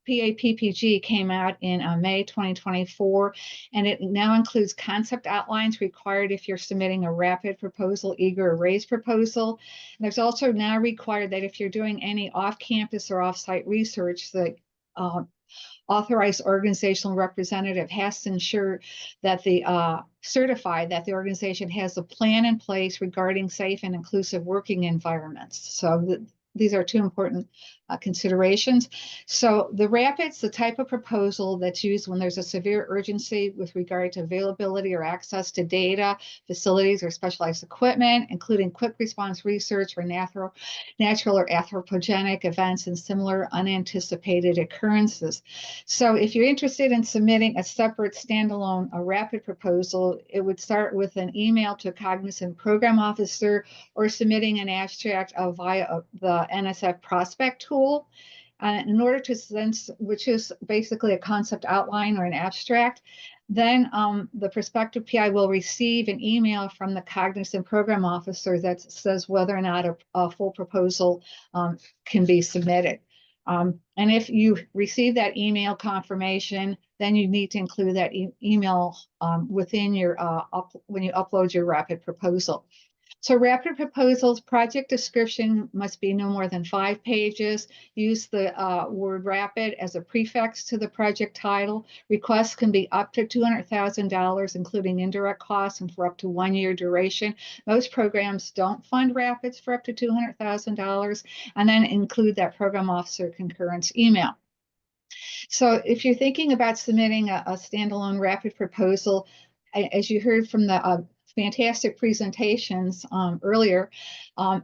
PAPPG came out in May 2024, and it now includes concept outlines required if you're submitting a rapid proposal, eager, or raised proposal. And there's also now required that if you're doing any off-campus or off-site research, the authorized organizational representative has to ensure that certify that the organization has a plan in place regarding safe and inclusive working environments. So these are two important considerations. So the rapid's the type of proposal that's used when there's a severe urgency with regard to availability or access to data, facilities, or specialized equipment, including quick response research or natural or anthropogenic events and similar unanticipated occurrences. So if you're interested in submitting a separate standalone rapid proposal, it would start with an email to a cognizant program officer or submitting an abstract via the NSF prospect tool. In order to send, which is basically a concept outline or an abstract, then the prospective PI will receive an email from the cognizant program officer that says whether or not a full proposal can be submitted. And if you receive that email confirmation, then you need to include that email within your when you upload your rapid proposal. So rapid proposals, project description must be no more than 5 pages. Use the word rapid as a prefix to the project title. Requests can be up to $200,000, including indirect costs, and for up to 1 year duration. Most programs don't fund rapids for up to $200,000, and then include that program officer concurrence email. So if you're thinking about submitting a standalone rapid proposal, as you heard from the fantastic presentations earlier,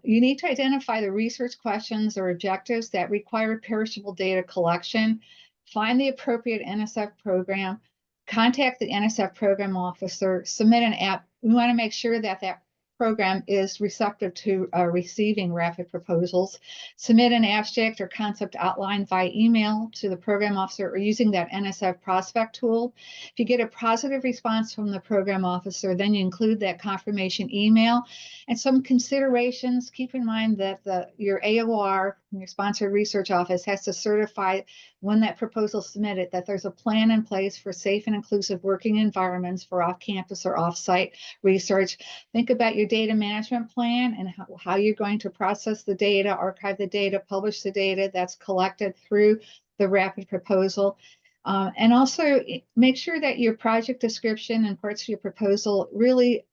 you need to identify the research questions or objectives that require perishable data collection, find the appropriate NSF program, contact the NSF program officer, submit an app. We want to make sure that that program is receptive to receiving rapid proposals, submit an abstract or concept outline via email to the program officer or using that NSF prospect tool. If you get a positive response from the program officer, then you include that confirmation email. And some considerations, keep in mind that your AOR, your sponsored research office, has to certify when that proposal is submitted that there's a plan in place for safe and inclusive working environments for off-campus or off-site research. Think about your data management plan and how you're going to process the data, archive the data, publish the data that's collected through the rapid proposal. And also make sure that your project description and parts of your proposal really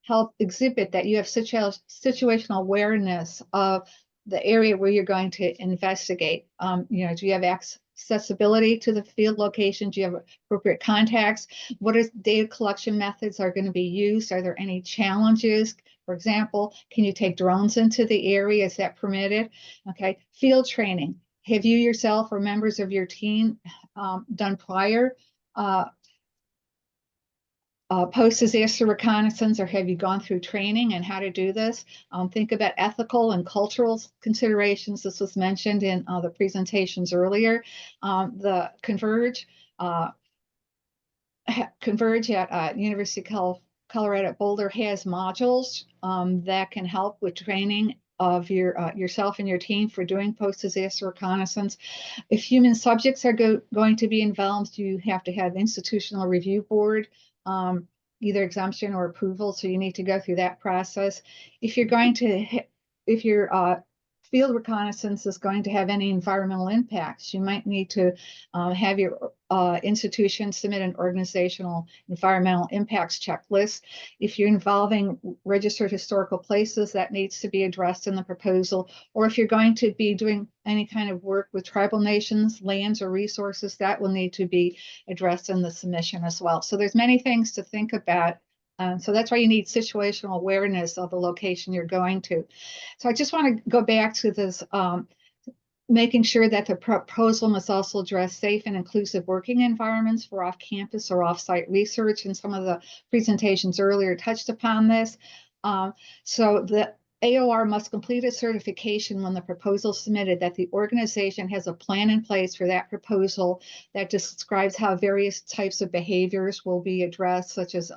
help exhibit that you have situational awareness of the area where you're going to investigate. Do you have accessibility to the field location? Do you have appropriate contacts? What are data collection methods are going to be used? Are there any challenges? For example, can you take drones into the area? Is that permitted? Okay, field training. have you yourself or members of your team done prior post-disaster reconnaissance, or have you gone through training and how to do this? Think about ethical and cultural considerations. This was mentioned in the presentations earlier. The CONVERGE at University of Colorado at Boulder has modules that can help with training of yourself and your team for doing post-disaster reconnaissance. If human subjects are going to be involved, you have to have institutional review board, either exemption or approval. So you need to go through that process. If your field reconnaissance is going to have any environmental impacts, you might need to have your institution submit an organizational environmental impacts checklist. If you're involving registered historical places, that needs to be addressed in the proposal. Or if you're going to be doing any kind of work with tribal nations, lands, or resources, that will need to be addressed in the submission as well. So there's many things to think about. So that's why you need situational awareness of the location you're going to. So I just want to go back to this, making sure that the proposal must also address safe and inclusive working environments for off-campus or off-site research. And some of the presentations earlier touched upon this. So the AOR must complete a certification when the proposal is submitted that the organization has a plan in place for that proposal that describes how various types of behaviors will be addressed, such as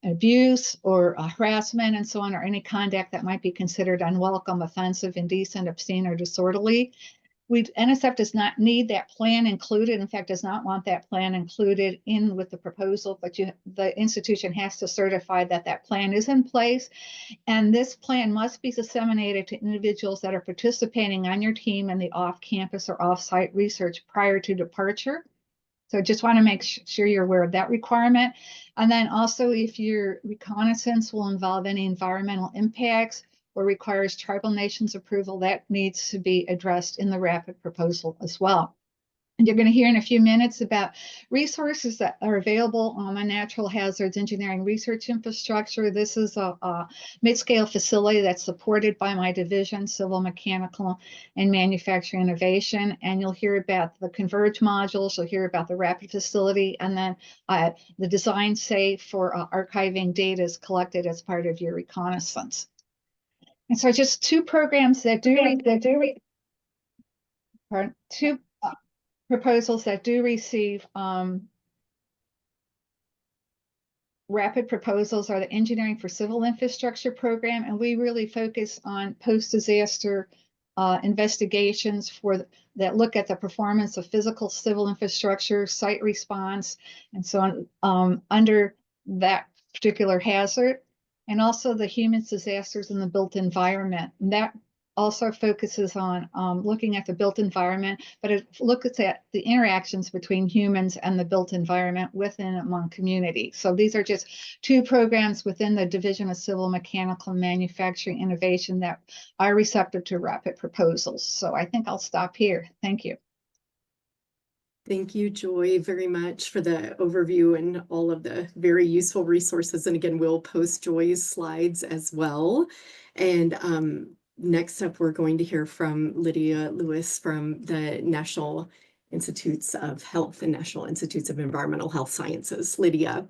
abuse or harassment and so on, or any conduct that might be considered unwelcome, offensive, indecent, obscene, or disorderly. NSF does not need that plan included. In fact, does not want that plan included in with the proposal, but the institution has to certify that that plan is in place. And this plan must be disseminated to individuals that are participating on your team in the off-campus or off-site research prior to departure. So just want to make sure you're aware of that requirement. And then also, if your reconnaissance will involve any environmental impacts or requires tribal nations approval, that needs to be addressed in the rapid proposal as well. And you're going to hear in a few minutes about resources that are available on my Natural Hazards Engineering Research Infrastructure. This is a mid-scale facility that's supported by my division, Civil, Mechanical, and Manufacturing Innovation. And you'll hear about the CONVERGE modules, you'll hear about the rapid facility, and then the design safe for archiving data is collected as part of your reconnaissance. And so just two programs that two proposals that do receive rapid proposals are the Engineering for Civil Infrastructure program, and we really focus on post-disaster investigations that look at the performance of physical civil infrastructure, site response, and so on under that particular hazard. And also the human disasters in the built environment. And that also focuses on looking at the built environment, but it looks at the interactions between humans and the built environment within and among communities. So these are just two programs within the Division of Civil, Mechanical, and Manufacturing Innovation that are receptive to rapid proposals. So I think I'll stop here. Thank you. Thank you, Joy, very much for the overview and all of the very useful resources. And again, we'll post Joy's slides as well. And next up, we're going to hear from Lydia Lewis from the National Institutes of Health and National Institutes of Environmental Health Sciences. Lydia.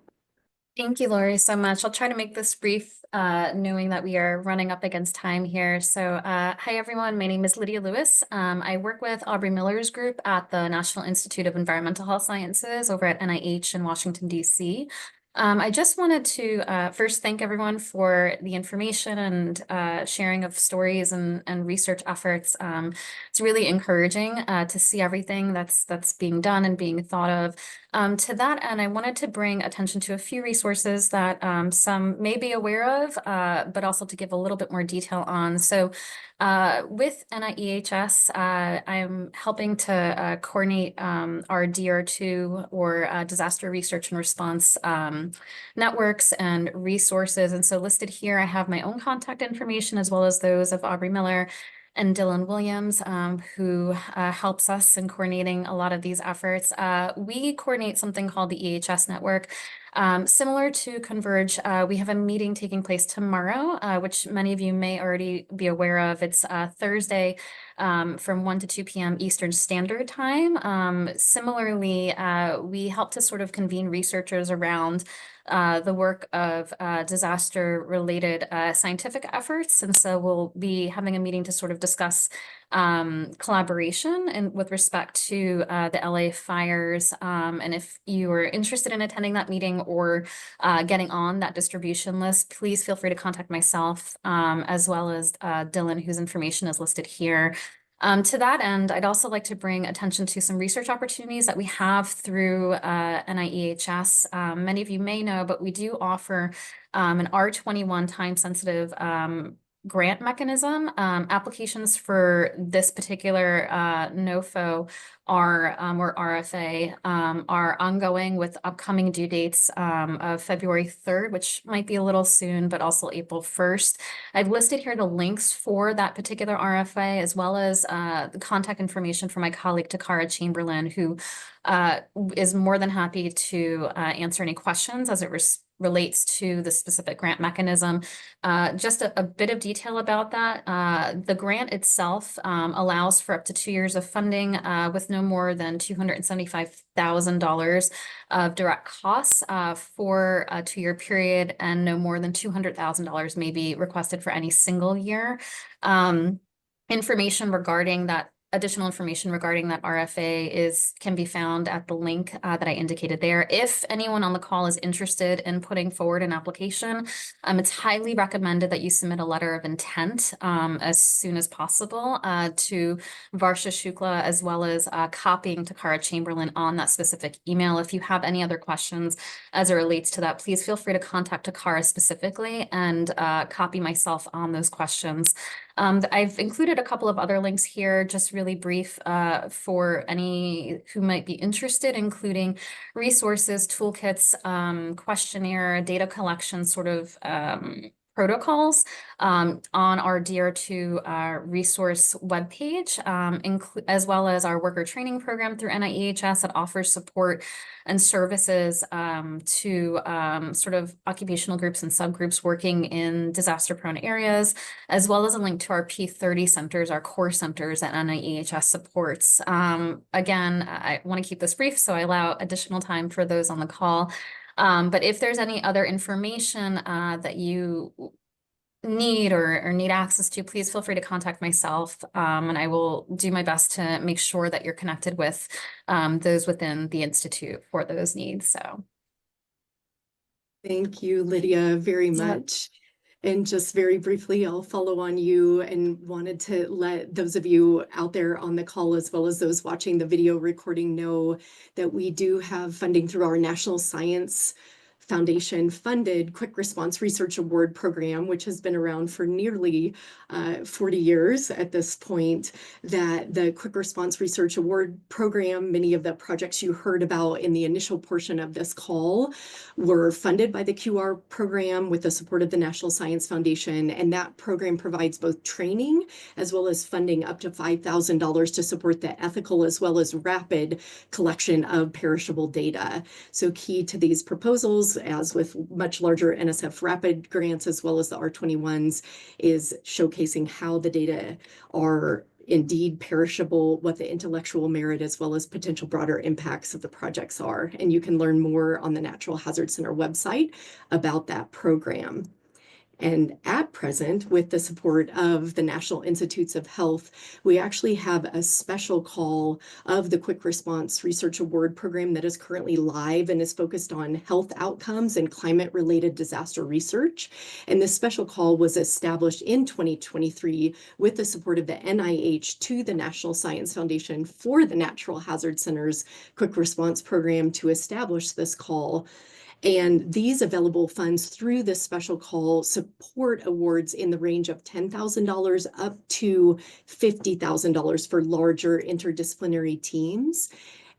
Thank you, Lori, so much. I'll try to make this brief, knowing that we are running up against time here. So hi, everyone. My name is Lydia Lewis. I work with Aubrey Miller's group at the National Institute of Environmental Health Sciences over at NIH in Washington, D.C. I just wanted to first thank everyone for the information and sharing of stories and research efforts. It's really encouraging to see everything that's being done and being thought of. To that end, I wanted to bring attention to a few resources that some may be aware of, but also to give a little bit more detail on. So with NIEHS, I'm helping to coordinate our DR2 or disaster research and response networks and resources. And so listed here, I have my own contact information as well as those of Aubrey Miller and Dylan Williams, who helps us in coordinating a lot of these efforts. We coordinate something called the EHS network. Similar to Converge, we have a meeting taking place tomorrow, which many of you may already be aware of. It's Thursday from 1 to 2 p.m. Eastern Standard Time. Similarly, we help to sort of convene researchers around the work of disaster-related scientific efforts. And so we'll be having a meeting to sort of discuss collaboration and with respect to the LA fires. And if you are interested in attending that meeting or getting on that distribution list, please feel free to contact myself as well as Dylan, whose information is listed here. To that end, I'd also like to bring attention to some research opportunities that we have through NIEHS. Many of you may know, but we do offer an R21 time-sensitive grant mechanism. Applications for this particular NOFO are or RFA are ongoing with upcoming due dates of February 3rd, which might be a little soon, but also April 1st. I've listed here the links for that particular RFA, as well as the contact information for my colleague Takara Chamberlain, who is more than happy to answer any questions as it relates to the specific grant mechanism. Just a bit of detail about that. The grant itself allows for up to 2 years of funding with no more than $275,000 of direct costs for a 2-year period, and no more than $200,000 may be requested for any single year. Additional information regarding that RFA can be found at the link that I indicated there. If anyone on the call is interested in putting forward an application, it's highly recommended that you submit a letter of intent as soon as possible to Varsha Shukla, as well as copying Takara Chamberlain on that specific email. If you have any other questions as it relates to that, please feel free to contact Takara specifically and copy myself on those questions. I've included a couple of other links here, just really brief for any who might be interested, including resources, toolkits, questionnaire, data collection sort of protocols on our DR2 resource webpage, as well as our worker training program through NIEHS that offers support and services to sort of occupational groups and subgroups working in disaster-prone areas, as well as a link to our P30 centers, our core centers that NIEHS supports. Again, I want to keep this brief, so I allow additional time for those on the call. But if there's any other information that you need or need access to, please feel free to contact myself, and I will do my best to make sure that you're connected with those within the Institute for those needs. So Thank you, Lydia, very much. And just very briefly, I'll follow on you and wanted to let those of you out there on the call, as well as those watching the video recording, know that we do have funding through our National Science Foundation funded Quick Response Research Award program, which has been around for nearly 40 years at this point. That the Quick Response Research Award program, many of the projects you heard about in the initial portion of this call were funded by the QR program with the support of the National Science Foundation. And that program provides both training as well as funding up to $5,000 to support the ethical as well as rapid collection of perishable data. So key to these proposals, as with much larger NSF rapid grants as well as the R21s, is showcasing how the data are indeed perishable, what the intellectual merit as well as potential broader impacts of the projects are. And you can learn more on the Natural Hazard Center website about that program. And at present, with the support of the National Institutes of Health, we actually have a special call of the Quick Response Research Award program that is currently live and is focused on health outcomes and climate-related disaster research. And this special call was established in 2023 with the support of the NIH to the National Science Foundation for the Natural Hazard Center's Quick Response Program to establish this call. And these available funds through this special call support awards in the range of $10,000 up to $50,000 for larger interdisciplinary teams.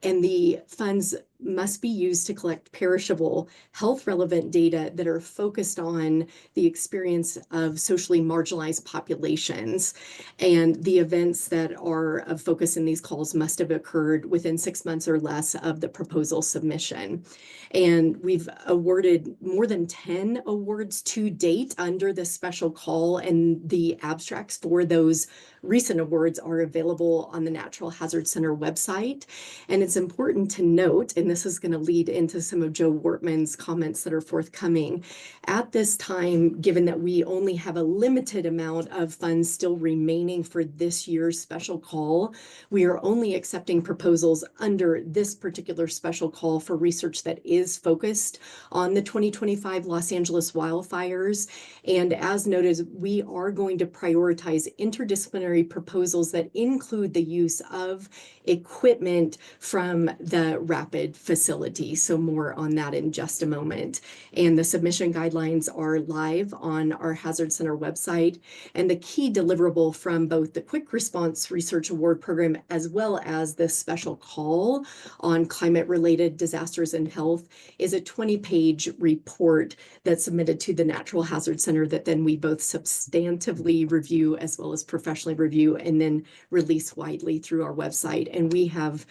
And the funds must be used to collect perishable, health-relevant data that are focused on the experience of socially marginalized populations. And the events that are of focus in these calls must have occurred within 6 months or less of the proposal submission. And we've awarded more than 10 awards to date under this special call, and the abstracts for those recent awards are available on the Natural Hazard Center website. And it's important to note, and this is going to lead into some of Joe Wortman's comments that are forthcoming, at this time, given that we only have a limited amount of funds still remaining for this year's special call, we are only accepting proposals under this particular special call for research that is focused on the 2025 Los Angeles wildfires. And as noted, we are going to prioritize interdisciplinary proposals that include the use of equipment from the RAPID facility. So more on that in just a moment. And the submission guidelines are live on our Hazard Center website. And the key deliverable from both the Quick Response Research Award Program as well as this special call on climate-related disasters and health is a 20-page report that's submitted to the Natural Hazard Center that then we both substantively review as well as professionally review and then release widely through our website. And we have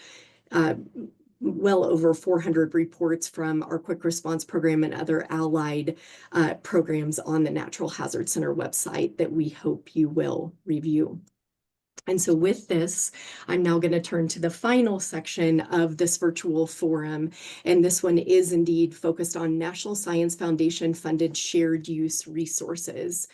well over 400 reports from our Quick Response Program and other allied programs on the Natural Hazard Center website that we hope you will review. And so with this, I'm now going to turn to the final section of this virtual forum. And this one is indeed focused on National Science Foundation funded shared use resources.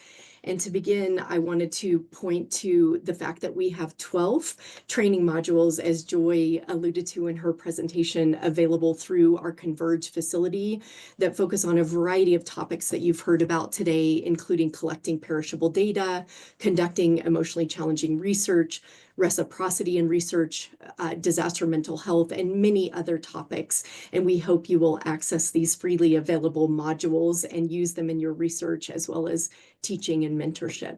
And to begin, I wanted to point to the fact that we have 12 training modules, as Joy alluded to in her presentation, available through our CONVERGE facility that focus on a variety of topics that you've heard about today, including collecting perishable data, conducting emotionally challenging research, reciprocity in research, disaster mental health, and many other topics. And we hope you will access these freely available modules and use them in your research as well as teaching and mentorship.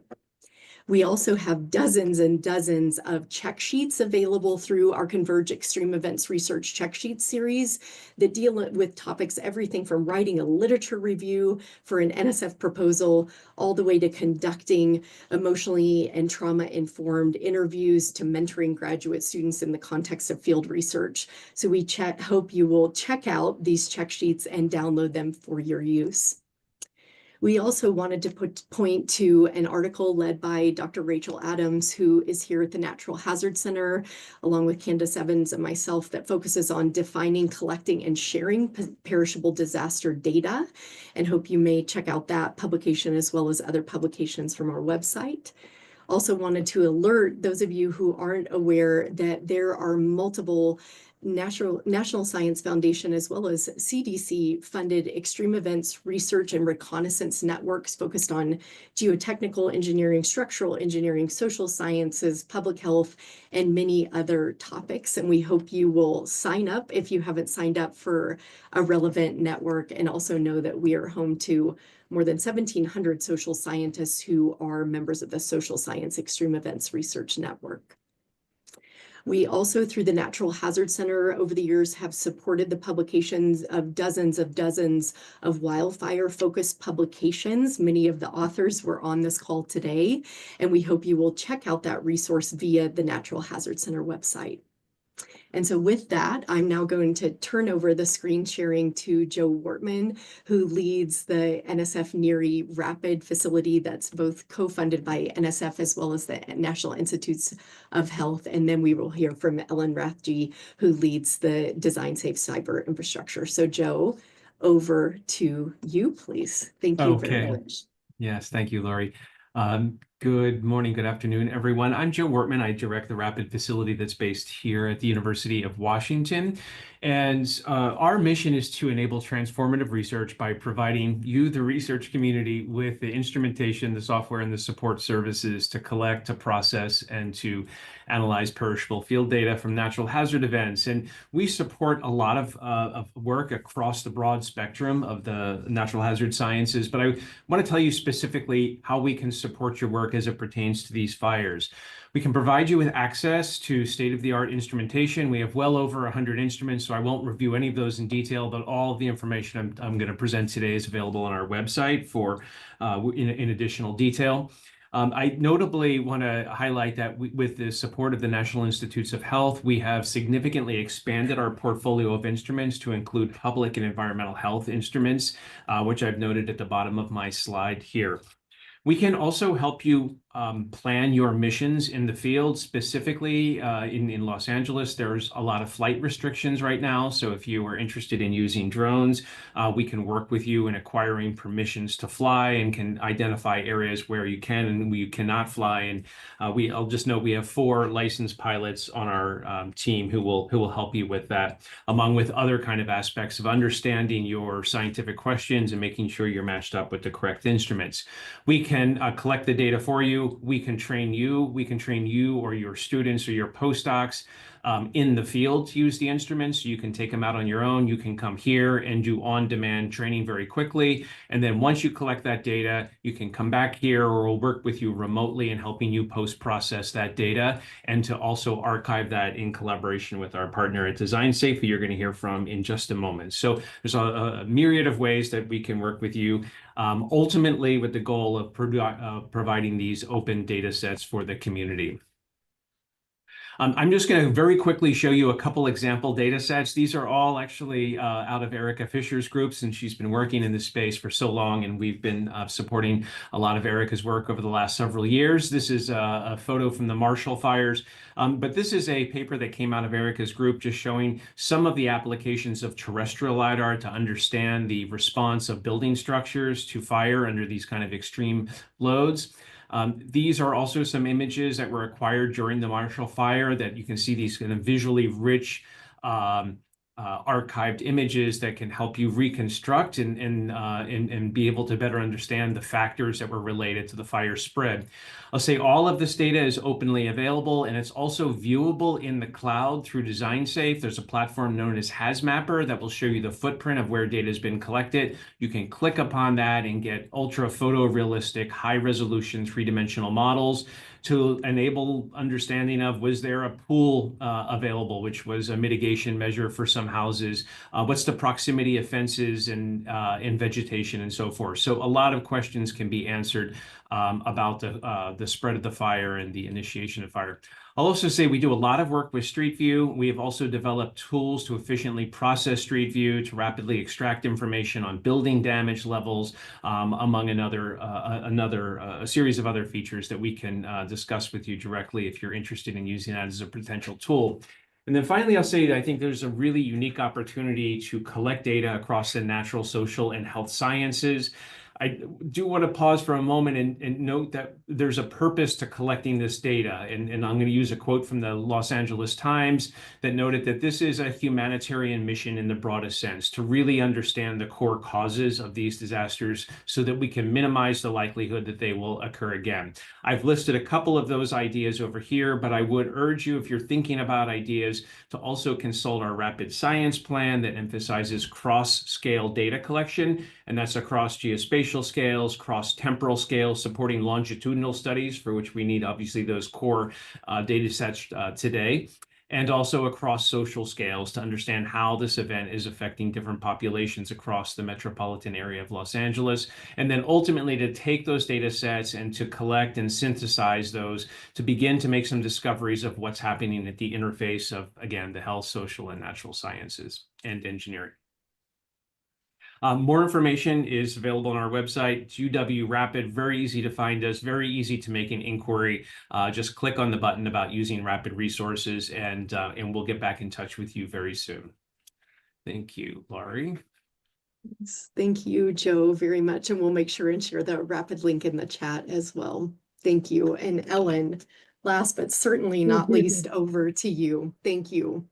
We also have dozens and dozens of check sheets available through our CONVERGE Extreme Events Research Check Sheet series that deal with topics, everything from writing a literature review for an NSF proposal, all the way to conducting emotionally and trauma-informed interviews to mentoring graduate students in the context of field research. So we hope you will check out these check sheets and download them for your use. We also wanted to point to an article led by Dr. Rachel Adams, who is here at the Natural Hazard Center, along with Candace Evans and myself, that focuses on defining, collecting, and sharing perishable disaster data. And hope you may check out that publication as well as other publications from our website. Also wanted to alert those of you who aren't aware that there are multiple National Science Foundation as well as CDC funded extreme events research and reconnaissance networks focused on geotechnical engineering, structural engineering, social sciences, public health, and many other topics. And we hope you will sign up if you haven't signed up for a relevant network, and also know that we are home to more than 1,700 social scientists who are members of the Social Science Extreme Events Research Network. We also, through the Natural Hazard Center over the years, have supported the publications of dozens of wildfire-focused publications. Many of the authors were on this call today, and we hope you will check out that resource via the Natural Hazard Center website. And so with that, I'm now going to turn over the screen sharing to Joe Wortman, who leads the NSF NERI RAPID facility that's both co-funded by NSF as well as the National Institutes of Health. And then we will hear from Ellen Rathje, who leads the Design Safe Cyber Infrastructure. So Joe, over to you, please. Thank you very much. Yes, thank you, Lori. Good morning, good afternoon, everyone. I'm Joe Wortman. I direct the RAPID facility that's based here at the University of Washington. And our mission is to enable transformative research by providing you, the research community, with the instrumentation, the software, and the support services to collect, to process, and to analyze perishable field data from natural hazard events. And we support a lot of work across the broad spectrum of the natural hazard sciences. But I want to tell you specifically how we can support your work work as it pertains to these fires. We can provide you with access to state-of-the-art instrumentation. We have well over 100 instruments, so I won't review any of those in detail, but all of the information I'm going to present today is available on our website for in additional detail. I notably want to highlight that with the support of the National Institutes of Health, we have significantly expanded our portfolio of instruments to include public and environmental health instruments, which I've noted at the bottom of my slide here. We can also help you plan your missions in the field. Specifically in Los Angeles, there's a lot of flight restrictions right now. So if you are interested in using drones, we can work with you in acquiring permissions to fly and can identify areas where you can and where you cannot fly. And I'll just note we have 4 licensed pilots on our team who will help you with that, along with other kind of aspects of understanding your scientific questions and making sure you're matched up with the correct instruments. We can collect the data for you. We can train you. We can train you or your students or your postdocs in the field to use the instruments. You can take them out on your own. You can come here and do on-demand training very quickly. And then once you collect that data, you can come back here or we'll work with you remotely in helping you post-process that data and to also archive that in collaboration with our partner at DesignSafe, who you're going to hear from in just a moment. So there's a myriad of ways that we can work with you, ultimately with the goal of providing these open data sets for the community. I'm just going to very quickly show you a couple example data sets. These are all actually out of Erica Fisher's groups, and she's been working in this space for so long, and we've been supporting a lot of Erica's work over the last several years. This is a photo from the Marshall Fires, but this is a paper that came out of Erica's group just showing some of the applications of terrestrial LiDAR to understand the response of building structures to fire under these kind of extreme loads. These are also some images that were acquired during the Marshall Fire that you can see these kind of visually rich archived images that can help you reconstruct and be able to better understand the factors that were related to the fire spread. I'll say all of this data is openly available, and it's also viewable in the cloud through DesignSafe. There's a platform known as HazMapper that will show you the footprint of where data has been collected. You can click upon that and get ultra photorealistic, high-resolution, three-dimensional models to enable understanding of, was there a pool available, which was a mitigation measure for some houses? What's the proximity of fences and vegetation and so forth? So a lot of questions can be answered about the spread of the fire and the initiation of fire. I'll also say we do a lot of work with Street View. We have also developed tools to efficiently process Street View to rapidly extract information on building damage levels, among a series of other features that we can discuss with you directly if you're interested in using that as a potential tool. And then finally, I'll say that I think there's a really unique opportunity to collect data across the natural, social, and health sciences. I do want to pause for a moment and note that there's a purpose to collecting this data. And I'm going to use a quote from the Los Angeles Times that noted that this is a humanitarian mission in the broadest sense, to really understand the core causes of these disasters so that we can minimize the likelihood that they will occur again. I've listed a couple of those ideas over here, but I would urge you, if you're thinking about ideas, to also consult our Rapid Science Plan that emphasizes cross-scale data collection, and that's across geospatial scales, cross-temporal scales, supporting longitudinal studies, for which we need obviously those core data sets today, and also across social scales to understand how this event is affecting different populations across the metropolitan area of Los Angeles, and then ultimately to take those data sets and to collect and synthesize those to begin to make some discoveries of what's happening at the interface of, again, the health, social, and natural sciences and engineering. More information is available on our website. It's UW Rapid, very easy to find us, very easy to make an inquiry. Just click on the button about using Rapid resources, and we'll get back in touch with you very soon. Thank you, Laurie. Thank you, Joe, very much. And we'll make sure and share the Rapid link in the chat as well. Thank you. And Ellen, last but certainly not least, over to you. Thank you.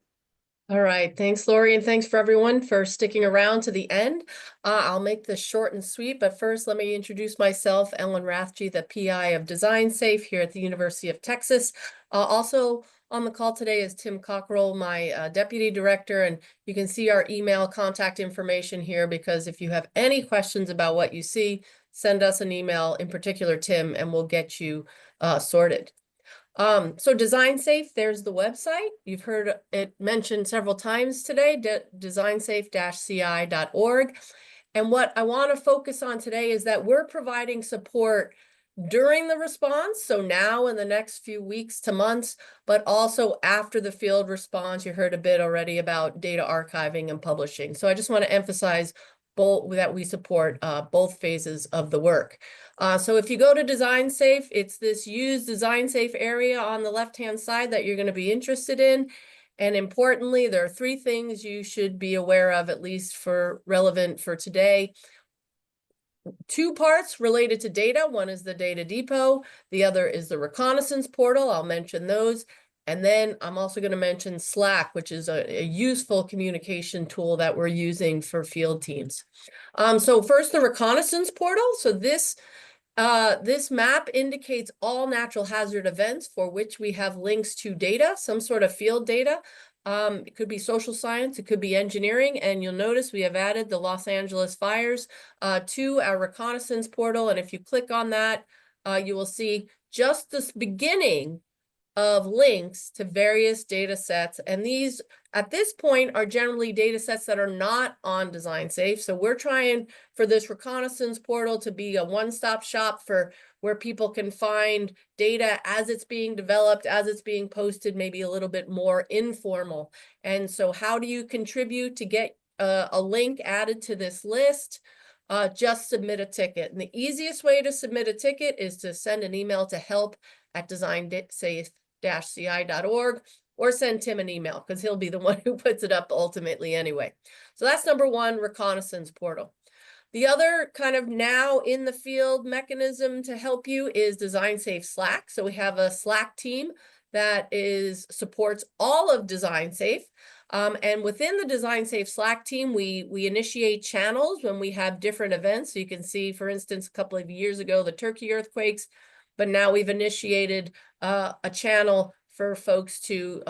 All right. Thanks, Lori, and thanks for everyone for sticking around to the end. I'll make this short and sweet, but first let me introduce myself, Ellen Rathje, the PI of DesignSafe here at the University of Texas. Also on the call today is Tim Cockrell, my deputy director, and you can see our email contact information here, because if you have any questions about what you see, send us an email, in particular, Tim, and we'll get you sorted. So Design Safe, there's the website. You've heard it mentioned several times today, designsafe-ci.org. And what I want to focus on today is that we're providing support during the response, so now in the next few weeks to months, but also after the field response. You heard a bit already about data archiving and publishing. So I just want to emphasize both that we support both phases of the work. So if you go to Design Safe, it's this Use Design Safe area on the left-hand side that you're going to be interested in. And importantly, there are 3 things you should be aware of, at least for relevant for today. 2 parts related to data. One is the data depot. The other is the reconnaissance portal. I'll mention those. And then I'm also going to mention Slack, which is a useful communication tool that we're using for field teams. So first, the reconnaissance portal. So this map indicates all natural hazard events for which we have links to data, some sort of field data. It could be social science, it could be engineering, and you'll notice we have added the Los Angeles fires to our reconnaissance portal. And if you click on that, you will see just this beginning of links to various data sets. And these, at this point, are generally data sets that are not on Design Safe. So we're trying for this reconnaissance portal to be a one-stop shop for where people can find data as it's being developed, as it's being posted, maybe a little bit more informal. And so how do you contribute to get a link added to this list? Just submit a ticket. And the easiest way to submit a ticket is to send an email to help@designsafe-ci.org, or send Tim an email, because he'll be the one who puts it up ultimately anyway. So that's number 1, reconnaissance portal. The other kind of now in the field mechanism to help you is Design Safe Slack. So we have a Slack team that supports all of Design Safe. And within the Design Safe Slack team, we initiate channels when we have different events. So you can see, for instance, a couple of years ago, the Turkey earthquakes, but now we've initiated a channel for folks to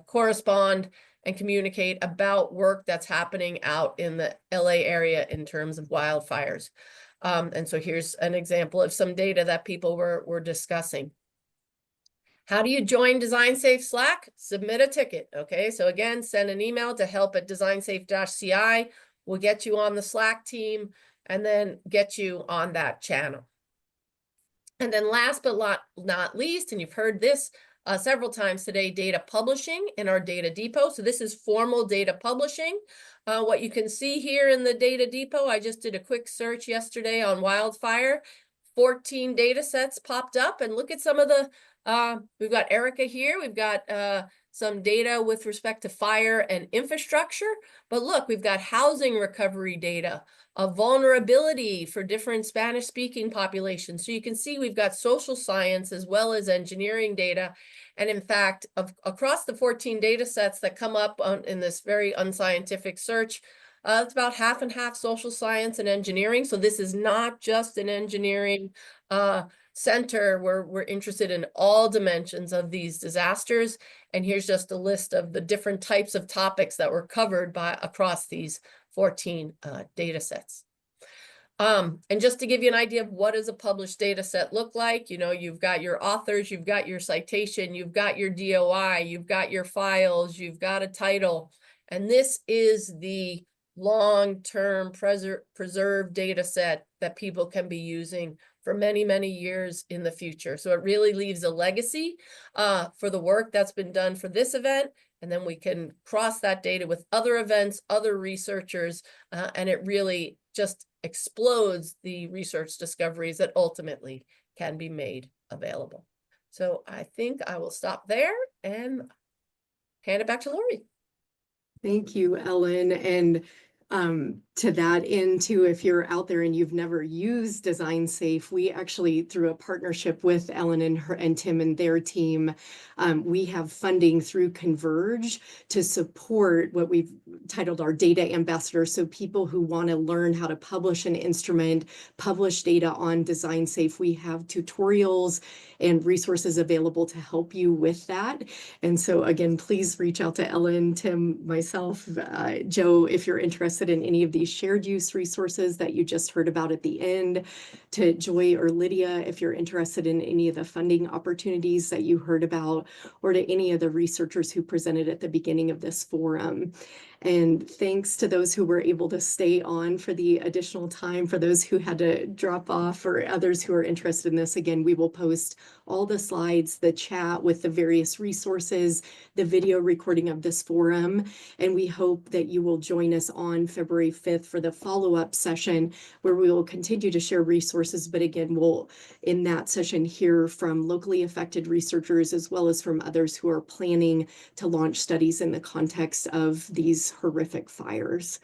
correspond and communicate about work that's happening out in the LA area in terms of wildfires. And so here's an example of some data that people were discussing. How do you join Design Safe Slack? Submit a ticket, okay? So again, send an email to help@designsafe-ci. We'll get you on the Slack team and then get you on that channel. And then last but not least, and you've heard this several times today, data publishing in our data depot. So this is formal data publishing. What you can see here in the data depot, I just did a quick search yesterday on wildfire. 14 data sets popped up, and look at some of the, we've got Erica here. We've got some data with respect to fire and infrastructure. But look, we've got housing recovery data, of vulnerability for different Spanish-speaking populations. So you can see we've got social science as well as engineering data. And in fact, across the 14 data sets that come up in this very unscientific search, it's about half and half social science and engineering. So this is not just an engineering center where we're interested in all dimensions of these disasters. And here's just a list of the different types of topics that were covered across these 14 data sets. And just to give you an idea of what does a published data set look like, you know, you've got your authors, you've got your citation, you've got your DOI, you've got your files, you've got a title, and this is the long-term preserved data set that people can be using for many, many years in the future. So it really leaves a legacy for the work that's been done for this event. And then we can cross that data with other events, other researchers, and it really just explodes the research discoveries that ultimately can be made available. So I think I will stop there and hand it back to Lori. Thank you, Ellen. And to that end too, if you're out there and you've never used Design Safe, we actually, through a partnership with Ellen and Tim and their team, we have funding through CONVERGE to support what titled our Data Ambassador. So people who want to learn how to publish an instrument, publish data on Design Safe, we have tutorials and resources available to help you with that. And so again, please reach out to Ellen, Tim, myself, Joe, if you're interested in any of these shared use resources that you just heard about at the end, to Joy or Lydia, if you're interested in any of the funding opportunities that you heard about, or to any of the researchers who presented at the beginning of this forum. And thanks to those who were able to stay on for the additional time, for those who had to drop off, or others who are interested in this. Again, we will post all the slides, the chat with the various resources, the video recording of this forum. And we hope that you will join us on February 5th for the follow-up session, where we will continue to share resources. But again, we'll in that session hear from locally affected researchers, as well as from others who are planning to launch studies in the context of these horrific fires.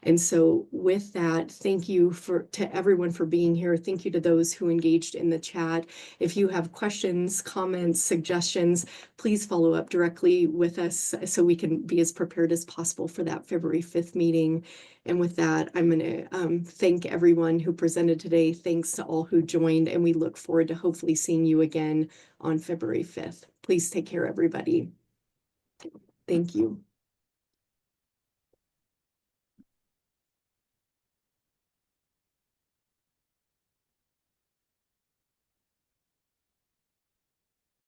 And so with that, thank you to everyone for being here. Thank you to those who engaged in the chat. If you have questions, comments, suggestions, please follow up directly with us so we can be as prepared as possible for that February 5th meeting. And with that, I'm going to thank everyone who presented today. Thanks to all who joined, and we look forward to hopefully seeing you again on February 5th. Please take care, everybody. Thank you.